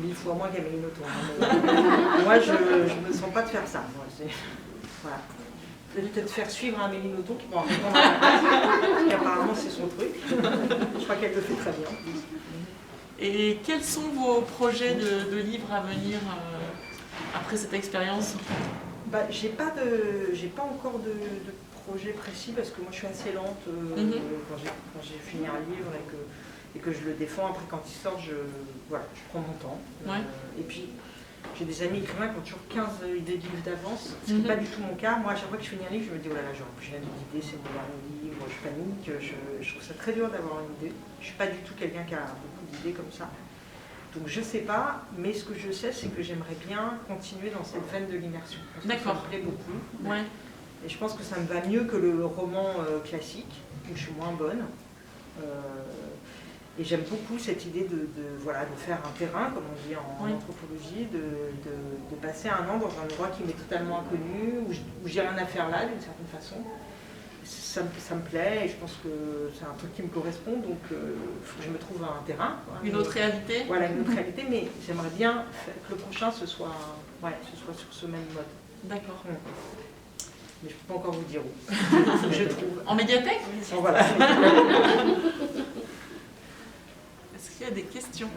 1000 fois moins qu'Amélie Nothomb. Hein, moi je ne me sens pas de faire ça. Moi, voilà. Peut-être faire suivre à Amélie Nothomb qui va en répondre à la place, parce qu'apparemment c'est son truc. Je crois qu'elle le fait très bien. Et quels sont vos projets de livres à venir après cette expérience? Bah, j'ai pas encore de projet précis parce que moi je suis assez lente quand j'ai fini un livre et que je le défends. Après quand il sort, je prends mon temps. Et puis j'ai des amis écrivains qui ont toujours 15 idées de livres d'avance, ce qui n'est pas du tout mon cas. Moi à chaque fois que je finis un livre, je me dis oh là là, j'aurais plus jamais d'idées, c'est mon dernier livre, je panique, je trouve ça très dur d'avoir une idée. Je suis pas du tout quelqu'un qui a beaucoup d'idées comme ça. Donc je sais pas, mais ce que je sais, c'est que j'aimerais bien continuer dans cette veine de l'immersion. Parce que ça me plaît beaucoup. Ouais. Et je pense que ça me va mieux que le roman classique, où je suis moins bonne. Et j'aime beaucoup cette idée de faire un terrain, comme on dit en anthropologie, de passer un an dans un endroit qui m'est totalement inconnu, où j'ai rien à faire là, d'une certaine façon. Ça me plaît et je pense que c'est un truc qui me correspond, donc il faut que je me trouve un terrain. Une autre réalité. Voilà, une autre réalité, mais j'aimerais bien que le prochain ce soit sur ce même mode. D'accord. Mais je ne peux pas encore vous dire où. Je trouve. En médiathèque? Voilà. Est-ce qu'il y a des questions?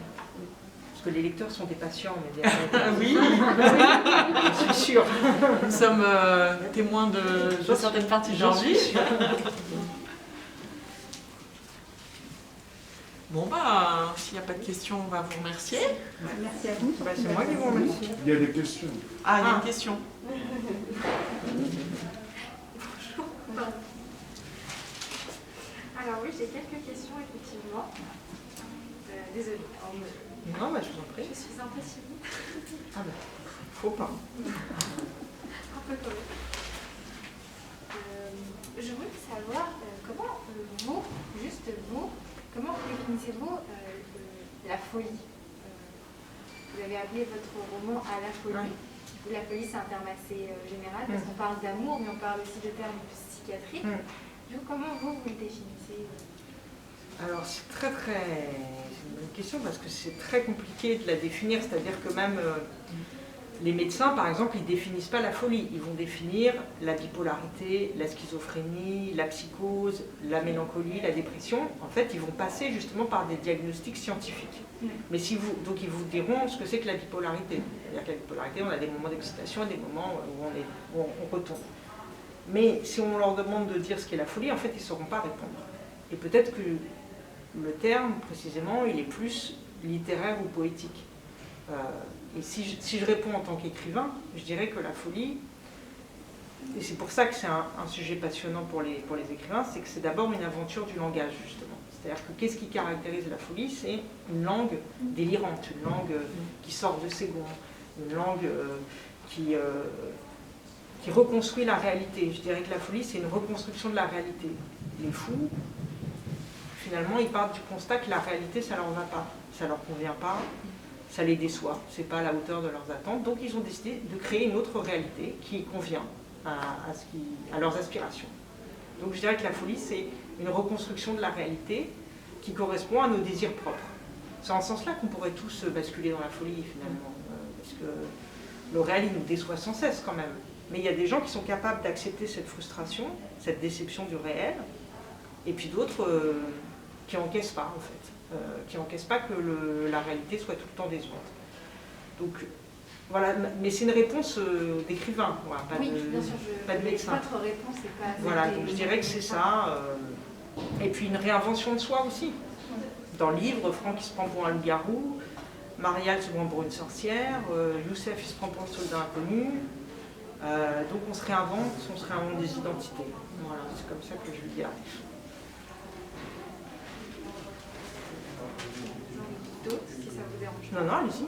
Parce que les lecteurs sont des patients en médiathèque. Oui, je suis sûre. Nous sommes témoins de certaines parties de leur vie. Bon, bah, s'il n'y a pas de questions, on va vous remercier. Merci à vous. Bah, c'est moi qui vous remercie. Il y a des questions. Ah, il y a une question. Alors oui, j'ai quelques questions, effectivement. Désolée. Non, bah, je vous en prie. Je suis impressionnée. Ah ben, faut pas. Un peu quand même. Je voulais savoir comment comment définissez-vous la folie? Vous avez appelé votre roman à la folie. Oui. La folie, c'est un terme assez général parce qu'on parle d'amour, mais on parle aussi de termes plus psychiatriques. Du coup, comment vous le définissez? Alors c'est une bonne question parce que c'est très compliqué de la définir, c'est-à-dire que même les médecins par exemple ils définissent pas la folie, ils vont définir la bipolarité, la schizophrénie, la psychose, la mélancolie, la dépression. En fait ils vont passer justement par des diagnostics scientifiques. Mais donc ils vous diront ce que c'est que la bipolarité. C'est-à-dire que la bipolarité, on a des moments d'excitation et des moments où on retombe. Mais si on leur demande de dire ce qu'est la folie, en fait ils ne sauront pas répondre. Et peut-être que le terme, précisément, il est plus littéraire ou poétique. Et si je réponds en tant qu'écrivain, je dirais que la folie, et c'est pour ça que c'est un sujet passionnant pour les écrivains, c'est que c'est d'abord une aventure du langage, justement. C'est-à-dire que qu'est-ce qui caractérise la folie? C'est une langue délirante, une langue qui sort de ses gonds, une langue qui reconstruit la réalité. Je dirais que la folie, c'est une reconstruction de la réalité. Les fous, finalement, ils partent du constat que la réalité, ça leur va pas, ça leur convient pas, ça les déçoit, c'est pas à la hauteur de leurs attentes. Donc, ils ont décidé de créer une autre réalité qui convient à leurs aspirations. Donc, je dirais que la folie, c'est une reconstruction de la réalité qui correspond à nos désirs propres. C'est en ce sens-là qu'on pourrait tous basculer dans la folie, finalement, parce que le réel, il nous déçoit sans cesse, quand même. Mais il y a des gens qui sont capables d'accepter cette frustration, cette déception du réel, et puis d'autres qui n'encaissent pas en fait, qui n'encaissent pas que la réalité soit tout le temps décevante. Donc voilà, mais c'est une réponse d'écrivain, voilà, pas oui, de, bien sûr, pas de médecin. Votre réponse n'est pas... Voilà, donc je dirais que c'est ça. Et puis une réinvention de soi aussi. Dans le livre, Franck il se prend pour un loup-garou, Marielle se prend pour une sorcière, Youssef il se prend pour un soldat inconnu. Donc on se réinvente des identités. Voilà, c'est comme ça que je le dirais. D'autres, si ça vous dérange. Non, non, allez-y.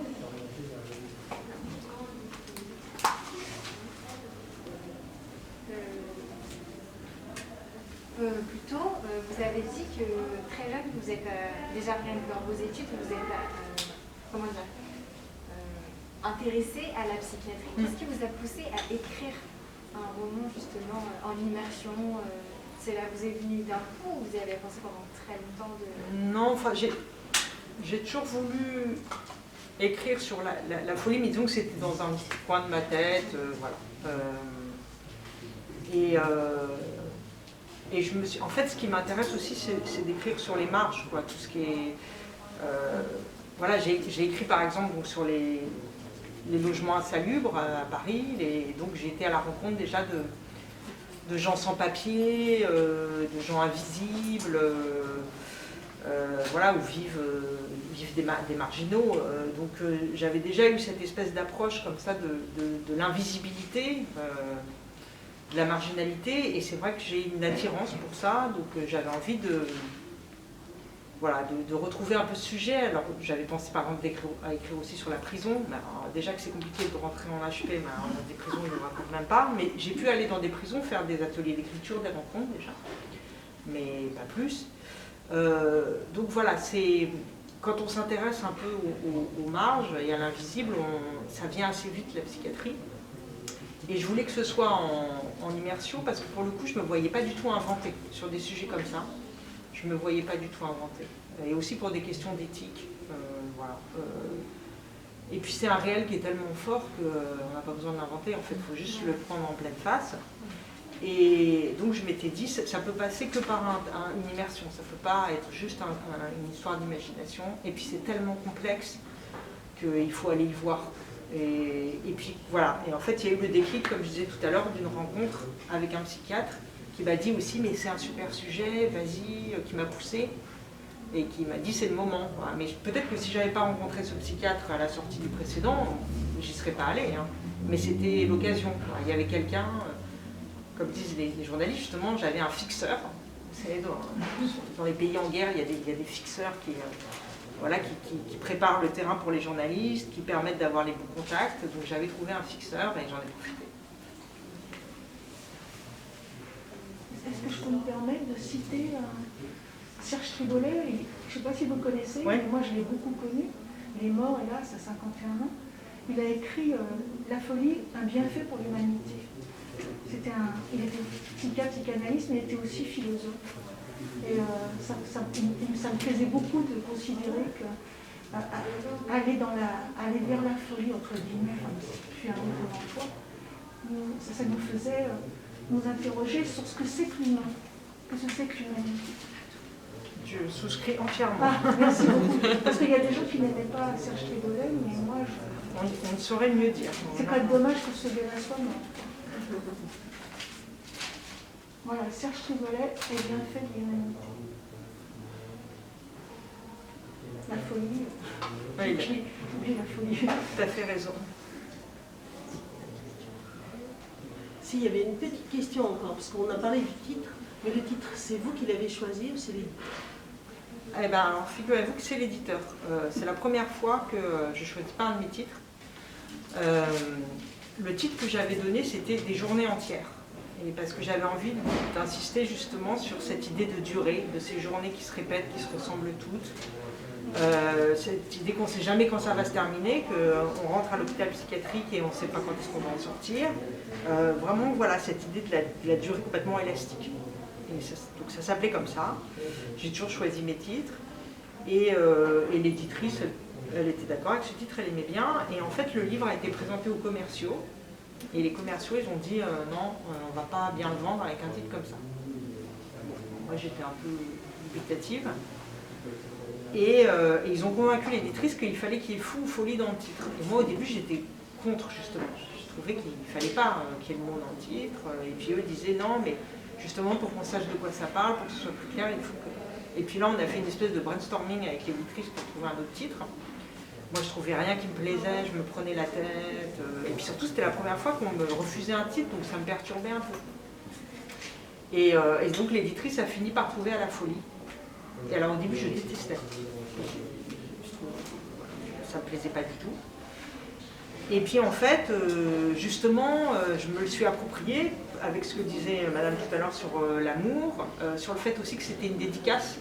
Plutôt, vous avez dit que très jeune, vous êtes déjà rien que dans vos études, vous êtes intéressé à la psychiatrie. Qu'est-ce qui vous a poussé à écrire un roman justement en immersion C'est là, vous êtes venu d'un coup ou vous y avez pensé pendant très longtemps Non, enfin j'ai toujours voulu écrire sur la folie, mais disons que c'était dans un petit coin de ma tête, voilà. Et je me suis... En fait, ce qui m'intéresse aussi, c'est d'écrire sur les marges, quoi, tout ce qui est... voilà, j'ai écrit par exemple donc, sur les logements insalubres à Paris, donc j'ai été à la rencontre déjà de gens sans papier, de gens invisibles, voilà, où vivent des marginaux. Donc j'avais déjà eu cette espèce d'approche comme ça de l'invisibilité, de la marginalité, et c'est vrai que j'ai une attirance pour ça, donc j'avais envie de retrouver un peu ce sujet. Alors j'avais pensé par exemple à écrire aussi sur la prison, mais alors, déjà que c'est compliqué de rentrer en HP, mais alors, dans des prisons je ne raconte même pas, mais j'ai pu aller dans des prisons faire des ateliers d'écriture, des rencontres déjà, mais pas plus. Donc voilà, c'est quand on s'intéresse un peu aux marges et à l'invisible, ça vient assez vite la psychiatrie. Et je voulais que ce soit en immersion parce que pour le coup, je ne me voyais pas du tout inventer sur des sujets comme ça. Je ne me voyais pas du tout inventer. Et aussi pour des questions d'éthique. Voilà. Et puis c'est un réel qui est tellement fort qu'on n'a pas besoin de l'inventer. En fait, il faut juste le prendre en pleine face. Et donc je m'étais dit, ça peut passer que par une immersion. Ça ne peut pas être juste une histoire d'imagination. Et puis c'est tellement complexe qu'il faut aller y voir. Et puis voilà, et en fait il y a eu le déclic, comme je disais tout à l'heure, d'une rencontre avec un psychiatre qui m'a dit aussi mais c'est un super sujet, vas-y, qui m'a poussé et qui m'a dit c'est le moment. Voilà. Mais peut-être que si j'avais pas rencontré ce psychiatre à la sortie du précédent, j'y serais pas allée, hein. Mais c'était l'occasion. Il y avait quelqu'un, comme disent les journalistes justement, j'avais un fixeur. Vous savez, dans les pays en guerre, il y a des fixeurs qui préparent le terrain pour les journalistes, qui permettent d'avoir les bons contacts. Donc j'avais trouvé un fixeur et j'en ai profité. Est-ce que je peux me permettre de citer Serge Tribolet? Je ne sais pas si vous connaissez, ouais. Mais moi je l'ai beaucoup connu. Il est mort, hélas, à 51 ans. Il a écrit La folie, un bienfait pour l'humanité. Il était psychanalyste, mais il était aussi philosophe. Et ça me plaisait beaucoup de considérer que aller vers la folie, entre guillemets, puis un autre devant toi, ça nous faisait nous interroger sur ce que c'est que l'humain, que ce c'est que l'humanité. Je souscris entièrement. Ah, merci beaucoup. Parce qu'il y a des gens qui n'aimaient pas Serge Tribolet, mais moi, on ne saurait mieux dire. C'est quand même dommage que ce gars-là soit mort. Voilà, Serge Tribolet est bien fait de l'humanité. La folie. Oui, J'oublie la folie. tout à fait raison. Si, il y avait une petite question encore, parce qu'on a parlé du titre, mais le titre, c'est vous qui l'avez choisi ou c'est l'éditeur? Eh bien, figurez-vous que c'est l'éditeur. C'est la première fois que je ne choisis pas un de mes titres. Le titre que j'avais donné, c'était Des journées entières. Et parce que j'avais envie d'insister justement sur cette idée de durée, de ces journées qui se répètent, qui se ressemblent toutes. Cette idée qu'on ne sait jamais quand ça va se terminer, qu'on rentre à l'hôpital psychiatrique et on ne sait pas quand est-ce qu'on va en sortir. Vraiment, voilà, cette idée de la durée complètement élastique. Donc ça s'appelait comme ça. J'ai toujours choisi mes titres. Et l'éditrice, elle était d'accord avec ce titre, elle aimait bien. Et en fait, le livre a été présenté aux commerciaux. Et les commerciaux, ils ont dit non, on ne va pas bien le vendre avec un titre comme ça. moi j'étais un peu dubitative. Et ils ont convaincu l'éditrice qu'il fallait qu'il y ait fou ou folie dans le titre. Et moi au début j'étais contre justement. Je trouvais qu'il ne fallait pas qu'il y ait le mot dans le titre. Et puis eux disaient non, mais justement pour qu'on sache de quoi ça parle, pour que ce soit plus clair, il faut que... Et puis là on a fait une espèce de brainstorming avec l'éditrice pour trouver un autre titre. Moi je trouvais rien qui me plaisait, je me prenais la tête. Et puis surtout c'était la première fois qu'on me refusait un titre, donc ça me perturbait un peu. Et donc l'éditrice a fini par trouver à la folie. Et alors au début je détestais. Je trouve, ça me plaisait pas du tout. Et puis en fait, justement, je me le suis approprié avec ce que disait Madame tout à l'heure sur l'amour, sur le fait aussi que c'était une dédicace,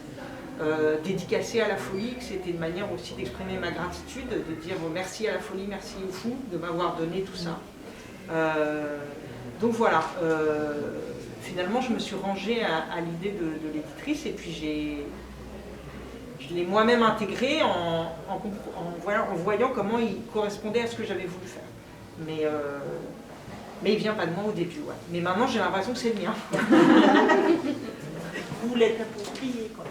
dédicacée à la folie, que c'était une manière aussi d'exprimer ma gratitude, de dire merci à la folie, merci au fou de m'avoir donné tout ça. Donc voilà, finalement je me suis rangée à l'idée de l'éditrice et puis je l'ai moi-même intégré en voyant comment il correspondait à ce que j'avais voulu faire. Mais il ne vient pas de moi au début. Ouais. Mais maintenant, j'ai l'impression que c'est le mien. Vous l'êtes approprié, quoi.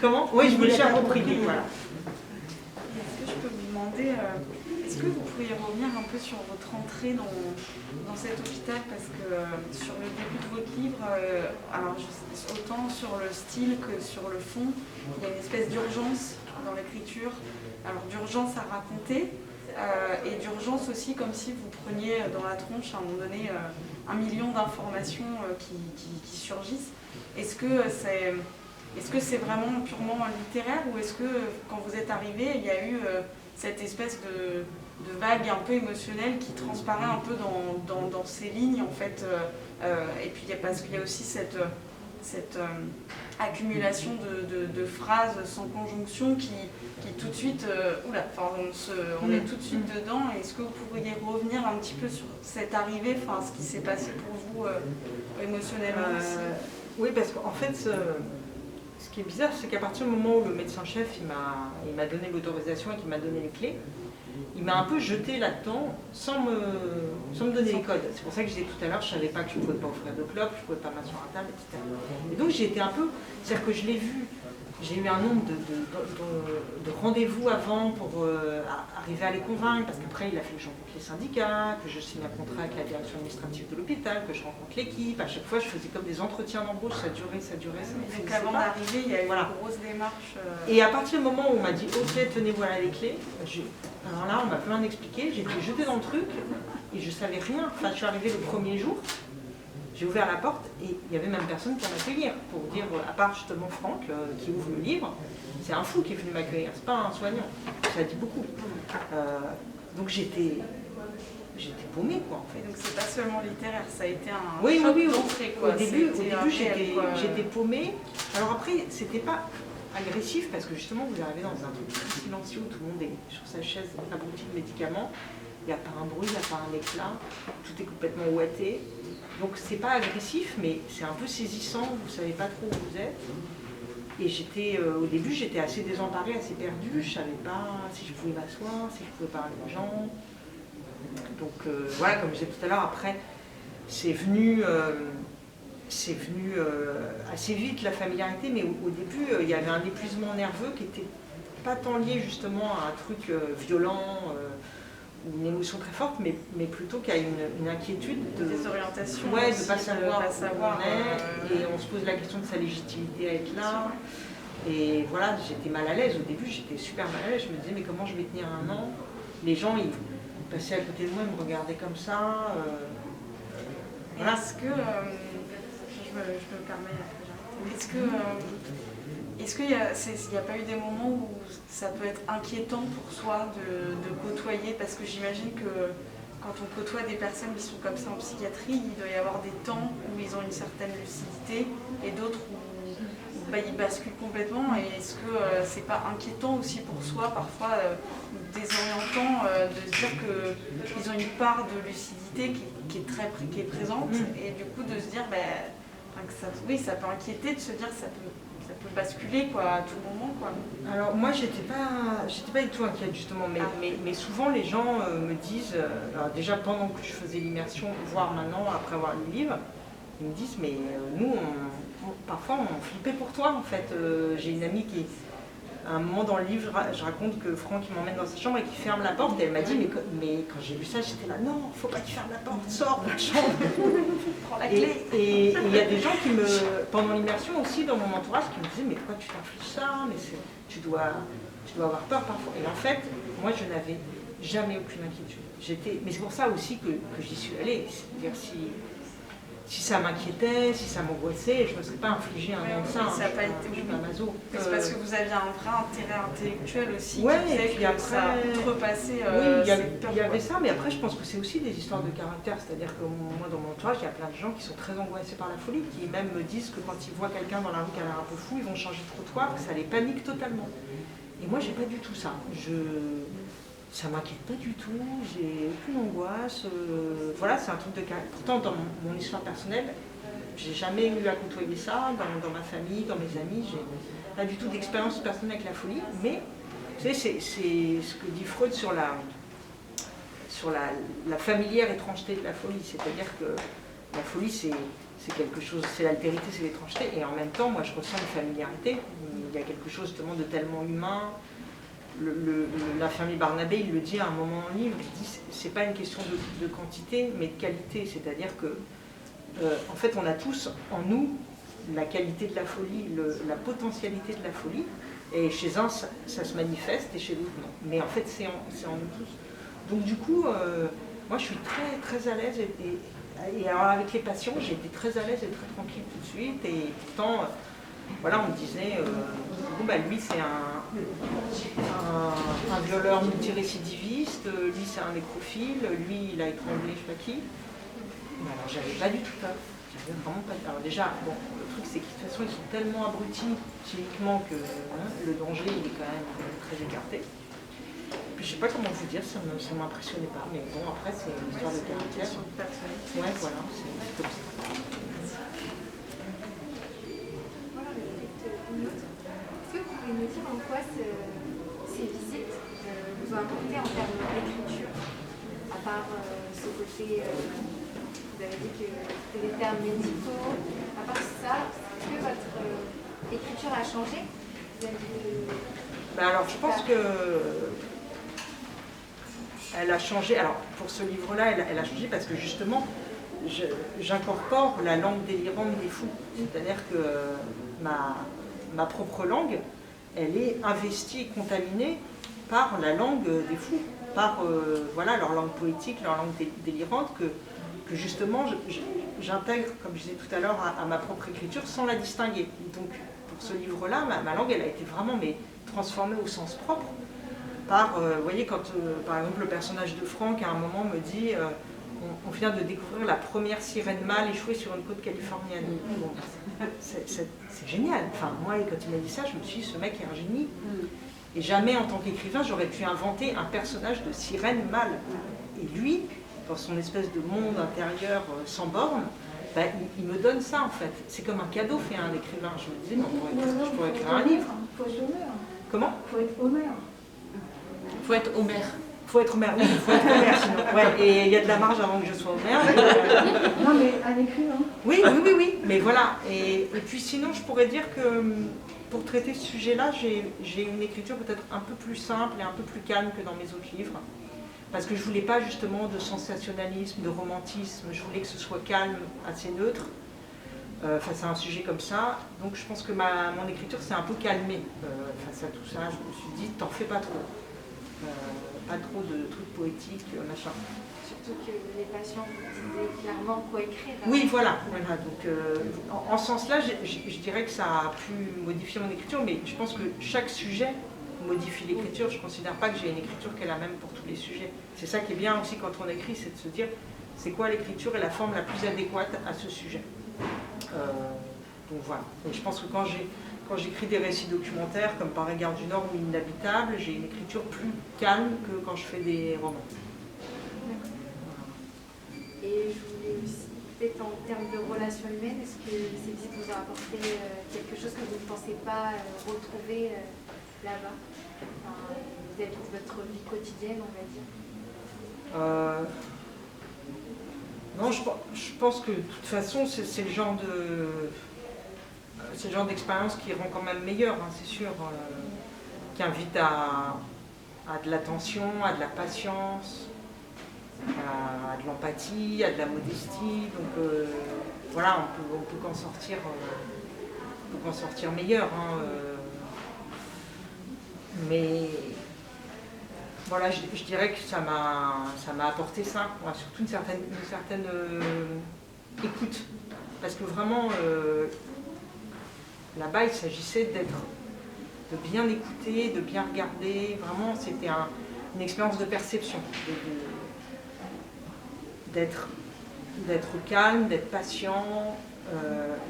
Comment? Oui, je me le suis approprié. Voilà. Est-ce que je peux vous demander, est-ce que vous pourriez revenir un peu sur votre entrée dans cet hôpital? Parce que sur le début de votre livre, alors autant sur le style que sur le fond, il y a une espèce d'urgence dans l'écriture. Alors d'urgence à raconter et d'urgence aussi comme si vous preniez dans la tronche à un moment donné 1 million d'informations qui surgissent. Est-ce que c'est vraiment purement littéraire ou est-ce que quand vous êtes arrivé, il y a eu cette espèce de vague un peu émotionnelle qui transparaît un peu dans ces lignes en fait et puis parce qu'il y a aussi cette accumulation de phrases sans conjonction qui tout de suite, on est tout de suite dedans. Est-ce que vous pourriez revenir un petit peu sur cette arrivée, ce qui s'est passé pour vous émotionnellement aussi? Oui, parce qu'en fait, ce qui est bizarre, c'est qu'à partir du moment où le médecin-chef il m'a donné l'autorisation et qu'il m'a donné les clés, il m'a un peu jeté là-dedans sans me donner les codes. C'est pour ça que je disais tout à l'heure, je ne savais pas que je ne pouvais pas offrir de clopes, je ne pouvais pas mettre sur un table, etc. Et donc j'ai été un peu, c'est-à-dire que je l'ai vu, j'ai eu un nombre de rendez-vous avant pour arriver à les convaincre, parce qu'après il a fallu que je rencontre les syndicats, que je signe un contrat avec la direction administrative de l'hôpital, que je rencontre l'équipe. À chaque fois je faisais comme des entretiens d'embauche, ça durait. Donc avant d'arriver, il y a eu une grosse démarche. Et à partir du moment où on m'a dit ok, tenez, voilà les clés, alors là on m'a plein expliqué, j'ai été jetée dans le truc et je savais rien. Enfin je suis arrivée le premier jour. J'ai ouvert la porte et il n'y avait même personne pour m'accueillir, pour dire, à part justement Franck qui ouvre le livre, c'est un fou qui est venu m'accueillir, c'est pas un soignant, ça dit beaucoup. Donc j'étais paumée quoi en fait. Et donc c'est pas seulement littéraire, ça a été un choc d'entrée quoi. Au début j'étais paumée, alors après c'était pas agressif parce que justement vous arrivez dans un truc très silencieux où tout le monde est sur sa chaise abruti de médicaments, il n'y a pas un bruit, il n'y a pas un éclat, tout est complètement ouaté. Donc c'est pas agressif, mais c'est un peu saisissant, vous savez pas trop où vous êtes. Et au début, j'étais assez désemparée, assez perdue, je savais pas si je pouvais m'asseoir, si je pouvais parler aux gens. Donc voilà, comme je disais tout à l'heure, après, c'est venu assez vite la familiarité, mais au début, il y avait un épuisement nerveux qui était pas tant lié justement à un truc violent, une émotion très forte, mais plutôt qu'à une inquiétude de désorientation, ouais, de ne pas savoir où on est, et on se pose la question de sa légitimité à être là. Et voilà, j'étais mal à l'aise au début, j'étais super mal à l'aise, je me disais mais comment je vais tenir un an? Les gens ils passaient à côté de moi, ils me regardaient comme ça. Voilà. Est-ce que, je me permets, est-ce qu'il n'y a pas eu des moments où ça peut être inquiétant pour soi de côtoyer, parce que j'imagine que quand on côtoie des personnes qui sont comme ça en psychiatrie, il doit y avoir des temps où ils ont une certaine lucidité et d'autres où ils basculent complètement. Et est-ce que c'est pas inquiétant aussi pour soi, parfois désorientant, de se dire qu'ils ont une part de lucidité qui est présente et du coup de se dire ça peut inquiéter de se dire que ça peut basculer quoi, à tout moment quoi. Alors moi j'étais pas du tout inquiète justement, mais souvent les gens me disent, alors déjà pendant que je faisais l'immersion, voire maintenant après avoir lu le livre, ils me disent mais nous parfois on flippait pour toi en fait. J'ai une amie qui, à un moment dans le livre, je raconte que Franck il m'emmène dans sa chambre et qu'il ferme la porte et elle m'a dit mais quand j'ai vu ça j'étais là non, faut pas qu'il ferme la porte, sors de la chambre. Prends la clé. Et il y a des gens qui pendant l'immersion aussi dans mon entourage qui me disaient mais pourquoi tu t'infliges ça, mais tu dois avoir peur parfois. Et en fait, moi je n'avais jamais aucune inquiétude. Mais c'est pour ça aussi que j'y suis allée. C'est-à-dire si ça m'inquiétait, si ça m'angoissait, je ne me serais pas infligé un nom de ça. Ça n'a pas été un maso. C'est parce que vous aviez un vrai intérêt intellectuel aussi ouais, qui faisait et puis que après, ça outrepassait oui, cette peur. il y avait ça, mais après je pense que c'est aussi des histoires de caractère. C'est-à-dire que moi dans mon entourage, il y a plein de gens qui sont très angoissés par la folie, qui même me disent que quand ils voient quelqu'un dans la rue qui a l'air un peu fou, ils vont changer de trottoir, que ça les panique totalement. Et moi j'ai pas du tout ça. Ça m'inquiète pas du tout, j'ai aucune angoisse. Voilà, c'est un truc de caractère. Pourtant dans mon histoire personnelle, j'ai jamais eu à côtoyer ça dans ma famille, dans mes amis. J'ai pas du tout d'expérience personnelle avec la folie. Mais tu sais, c'est ce que dit Freud sur la familière étrangeté de la folie. C'est-à-dire que la folie, c'est quelque chose, c'est l'altérité, c'est l'étrangeté. Et en même temps, moi, je ressens une familiarité. Il y a quelque chose justement de tellement humain. L'infirmier Barnabé, il le dit à un moment dans le livre, il dit c'est pas une question de quantité, mais de qualité. C'est-à-dire que en fait, on a tous en nous la qualité de la folie, la potentialité de la folie, et chez un, ça se manifeste, et chez d'autres, non. Mais en fait, c'est en nous tous. Donc du coup, moi, je suis très, très à l'aise, et alors avec les patients, j'ai été très à l'aise et très tranquille tout de suite, et pourtant, voilà, on me disait, bon, bah, lui, c'est un violeur multirécidiviste, lui, c'est un nécrophile, lui, il a étranglé je sais pas qui. Alors j'avais pas du tout peur, j'avais vraiment pas peur. Alors déjà, bon, le truc c'est que de toute façon ils sont tellement abrutis chimiquement que le danger il est quand même très écarté. Puis je sais pas comment vous dire, ça m'impressionnait pas, mais bon après c'est une histoire de caractère. Ouais voilà, c'est comme ça. Voilà, est-ce que vous pouvez nous dire en quoi ces visites vous ont apporté en termes d'écriture, à part ce côté... Vous avez dit que c'était des termes médicaux. À part ça, est-ce que votre écriture a changé? Alors, je pense que elle a changé. Alors, pour ce livre-là, elle a changé parce que justement, j'incorpore la langue délirante des fous. C'est-à-dire que ma propre langue, elle est investie et contaminée par la langue des fous, par voilà, leur langue poétique, leur langue délirante que justement j'intègre, comme je disais tout à l'heure, à ma propre écriture sans la distinguer. Donc pour ce livre-là, ma langue elle a été vraiment transformée au sens propre par, vous voyez, quand par exemple le personnage de Franck à un moment me dit on vient de découvrir la première sirène mâle échouée sur une côte californienne. Bon, c'est génial. Enfin, moi, quand il m'a dit ça, je me suis dit, ce mec est un génie. Et jamais en tant qu'écrivain, j'aurais pu inventer un personnage de sirène mâle. Et lui, dans son espèce de monde intérieur sans borne, bah, il me donne ça en fait. C'est comme un cadeau fait à un écrivain. Je me disais, mais je pourrais écrire un livre. Il faut être Homère. Comment? Il faut être Homère. Il faut être Homère. Il faut être Homère, oui, il faut être Homère sinon. Ouais, et il y a de la marge avant que je sois Homère. Non mais un écrivain. Oui, mais voilà. Et puis sinon, je pourrais dire que pour traiter ce sujet-là, j'ai une écriture peut-être un peu plus simple et un peu plus calme que dans mes autres livres. Parce que je ne voulais pas justement de sensationnalisme, de romantisme, je voulais que ce soit calme, assez neutre, face à un sujet comme ça. Donc je pense que mon écriture s'est un peu calmée face à tout ça. Je me suis dit, t'en fais pas trop. Pas trop de trucs poétiques, machin. Surtout que les patients vous disaient clairement quoi écrire. Oui, voilà. Donc, en ce sens-là, je dirais que ça a pu modifier mon écriture, mais je pense que chaque sujet modifie l'écriture. Je ne considère pas que j'ai une écriture qui est la même pour tous les sujets. C'est ça qui est bien aussi quand on écrit, c'est de se dire c'est quoi l'écriture et la forme la plus adéquate à ce sujet. Donc voilà. Et je pense que quand j'écris des récits documentaires, comme par Égard du Nord ou Inhabitable, j'ai une écriture plus calme que quand je fais des romans. Et je voulais aussi, peut-être en termes de relations humaines, est-ce que ces visites vous ont apporté quelque chose que vous ne pensez pas retrouver là-bas, vis-à-vis de votre vie quotidienne, on va dire? Non, je pense que de toute façon, c'est le genre c'est le genre d'expérience qui rend quand même meilleur, hein, c'est sûr, qui invite à de l'attention, à de la patience, à de l'empathie, à de la modestie. Donc voilà, on peut qu'en sortir meilleur. Hein, mais voilà, je dirais que ça m'a apporté ça, ouais, surtout une certaine écoute. Parce que vraiment, là-bas, il s'agissait de bien écouter, de bien regarder. Vraiment, c'était une expérience de perception. D'être calme, d'être patient,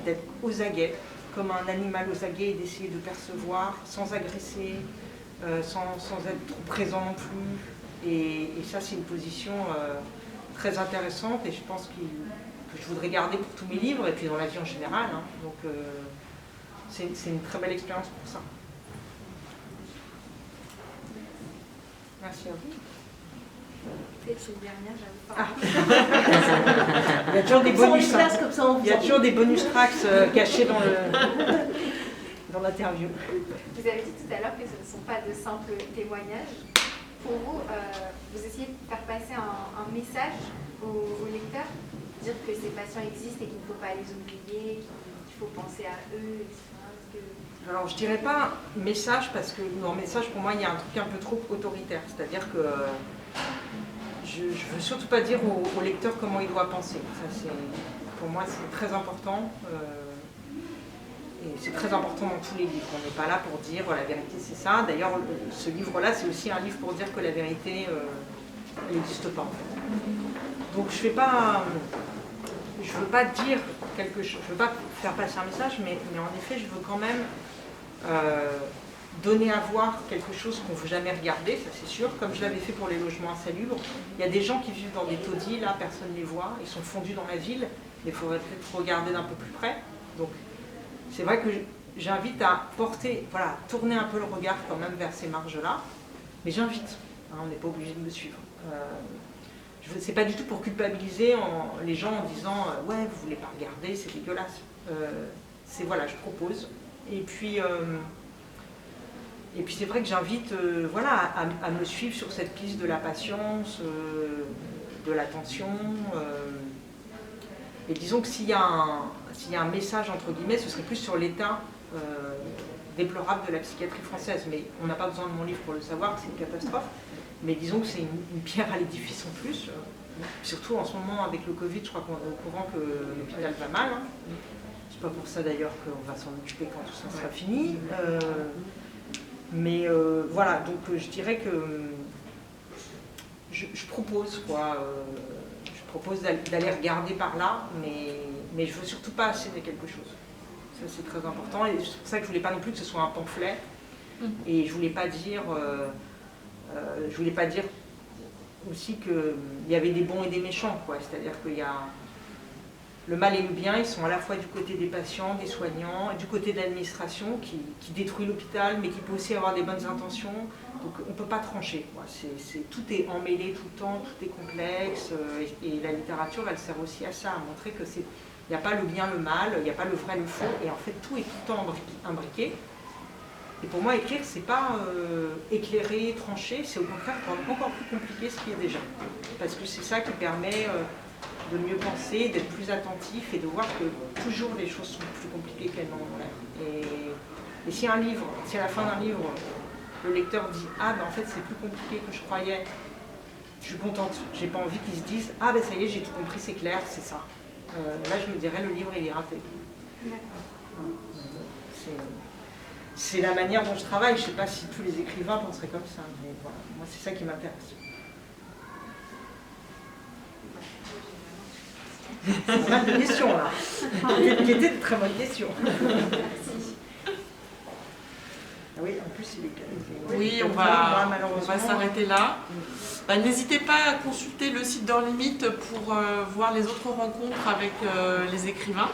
d'être aux aguets, comme un animal aux aguets, et d'essayer de percevoir sans agresser, sans être trop présent non plus. Et ça, c'est une position très intéressante et je pense que je voudrais garder pour tous mes livres et puis dans la vie en général. Hein. Donc, c'est une très belle expérience pour ça. Merci à vous. C'est une dernière, j'avoue pas. Ah. Il y a toujours des bonus, hein. Comme ça, Il y a toujours des bonus tracks cachés dans l'interview. Vous avez dit tout à l'heure que ce ne sont pas de simples témoignages. Pour vous, vous essayez de faire passer un message aux lecteurs, dire que ces patients existent et qu'il ne faut pas les oublier, qu'il faut penser à eux, etc. Alors je dirais pas message parce que dans message pour moi il y a un truc un peu trop autoritaire, c'est-à-dire que je ne veux surtout pas dire au lecteur comment il doit penser. Ça, pour moi c'est très important et c'est très important dans tous les livres. On n'est pas là pour dire la vérité c'est ça. D'ailleurs ce livre-là c'est aussi un livre pour dire que la vérité n'existe pas. Donc je ne veux pas dire quelque chose, je ne veux pas faire passer un message, mais en effet je veux quand même donner à voir quelque chose qu'on ne veut jamais regarder, ça c'est sûr, comme je l'avais fait pour les logements insalubres. Il y a des gens qui vivent dans des taudis, là personne ne les voit, ils sont fondus dans la ville, mais il faudrait peut-être regarder d'un peu plus près. Donc c'est vrai que j'invite à tourner un peu le regard quand même vers ces marges-là, mais j'invite, hein, on n'est pas obligé de me suivre. C'est pas du tout pour culpabiliser les gens en disant ouais vous voulez pas regarder, c'est dégueulasse. Je propose. Et puis c'est vrai que j'invite à me suivre sur cette piste de la patience, de l'attention. Et disons que s'il y a un message entre guillemets, ce serait plus sur l'état déplorable de la psychiatrie française. Mais on n'a pas besoin de mon livre pour le savoir, c'est une catastrophe. Mais disons que c'est une pierre à l'édifice en plus. Surtout en ce moment avec le Covid, je crois qu'on est au courant que l'hôpital va mal. Hein. C'est pas pour ça d'ailleurs qu'on va s'en occuper quand tout ça sera fini. Voilà, donc je dirais que je propose je propose d'aller regarder par là, mais je veux surtout pas céder quelque chose. Ça c'est très important et c'est pour ça que je voulais pas non plus que ce soit un pamphlet et je voulais pas dire aussi qu'il y avait des bons et des méchants, c'est-à-dire qu'il y a le mal et le bien, ils sont à la fois du côté des patients, des soignants, du côté de l'administration qui détruit l'hôpital, mais qui peut aussi avoir des bonnes intentions. Donc on ne peut pas trancher. Tout est emmêlé tout le temps, tout est complexe. Et la littérature, elle sert aussi à ça, à montrer que il n'y a pas le bien, le mal, il n'y a pas le vrai, le faux. Et en fait, tout est tout le temps imbriqué. Et pour moi, écrire, c'est pas éclairer, trancher, c'est au contraire rendre encore plus compliqué ce qui est déjà. Parce que c'est ça qui permet de mieux penser, d'être plus attentif et de voir que toujours les choses sont plus compliquées qu'elles n'en ont l'air. Et si à la fin d'un livre, le lecteur dit « Ah, ben en fait, c'est plus compliqué que je croyais », je suis contente. J'ai pas envie qu'ils se disent « Ah, ben ça y est, j'ai tout compris, c'est clair, c'est ça ». Là, je me dirais, le livre, il est raté. C'est la manière dont je travaille. Je ne sais pas si tous les écrivains penseraient comme ça, mais voilà, moi c'est ça qui m'intéresse. C'est pas de questions là, qui étaient de très bonnes questions. Merci. Ah oui, en plus il est. Oui, on va s'arrêter là. N'hésitez pas à consulter le site d'Hors Limite pour voir les autres rencontres avec les écrivains.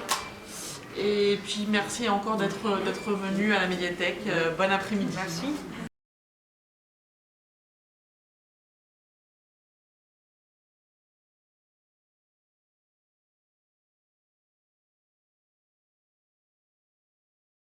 Et puis merci encore d'être venu à la médiathèque. Bon après-midi. Merci.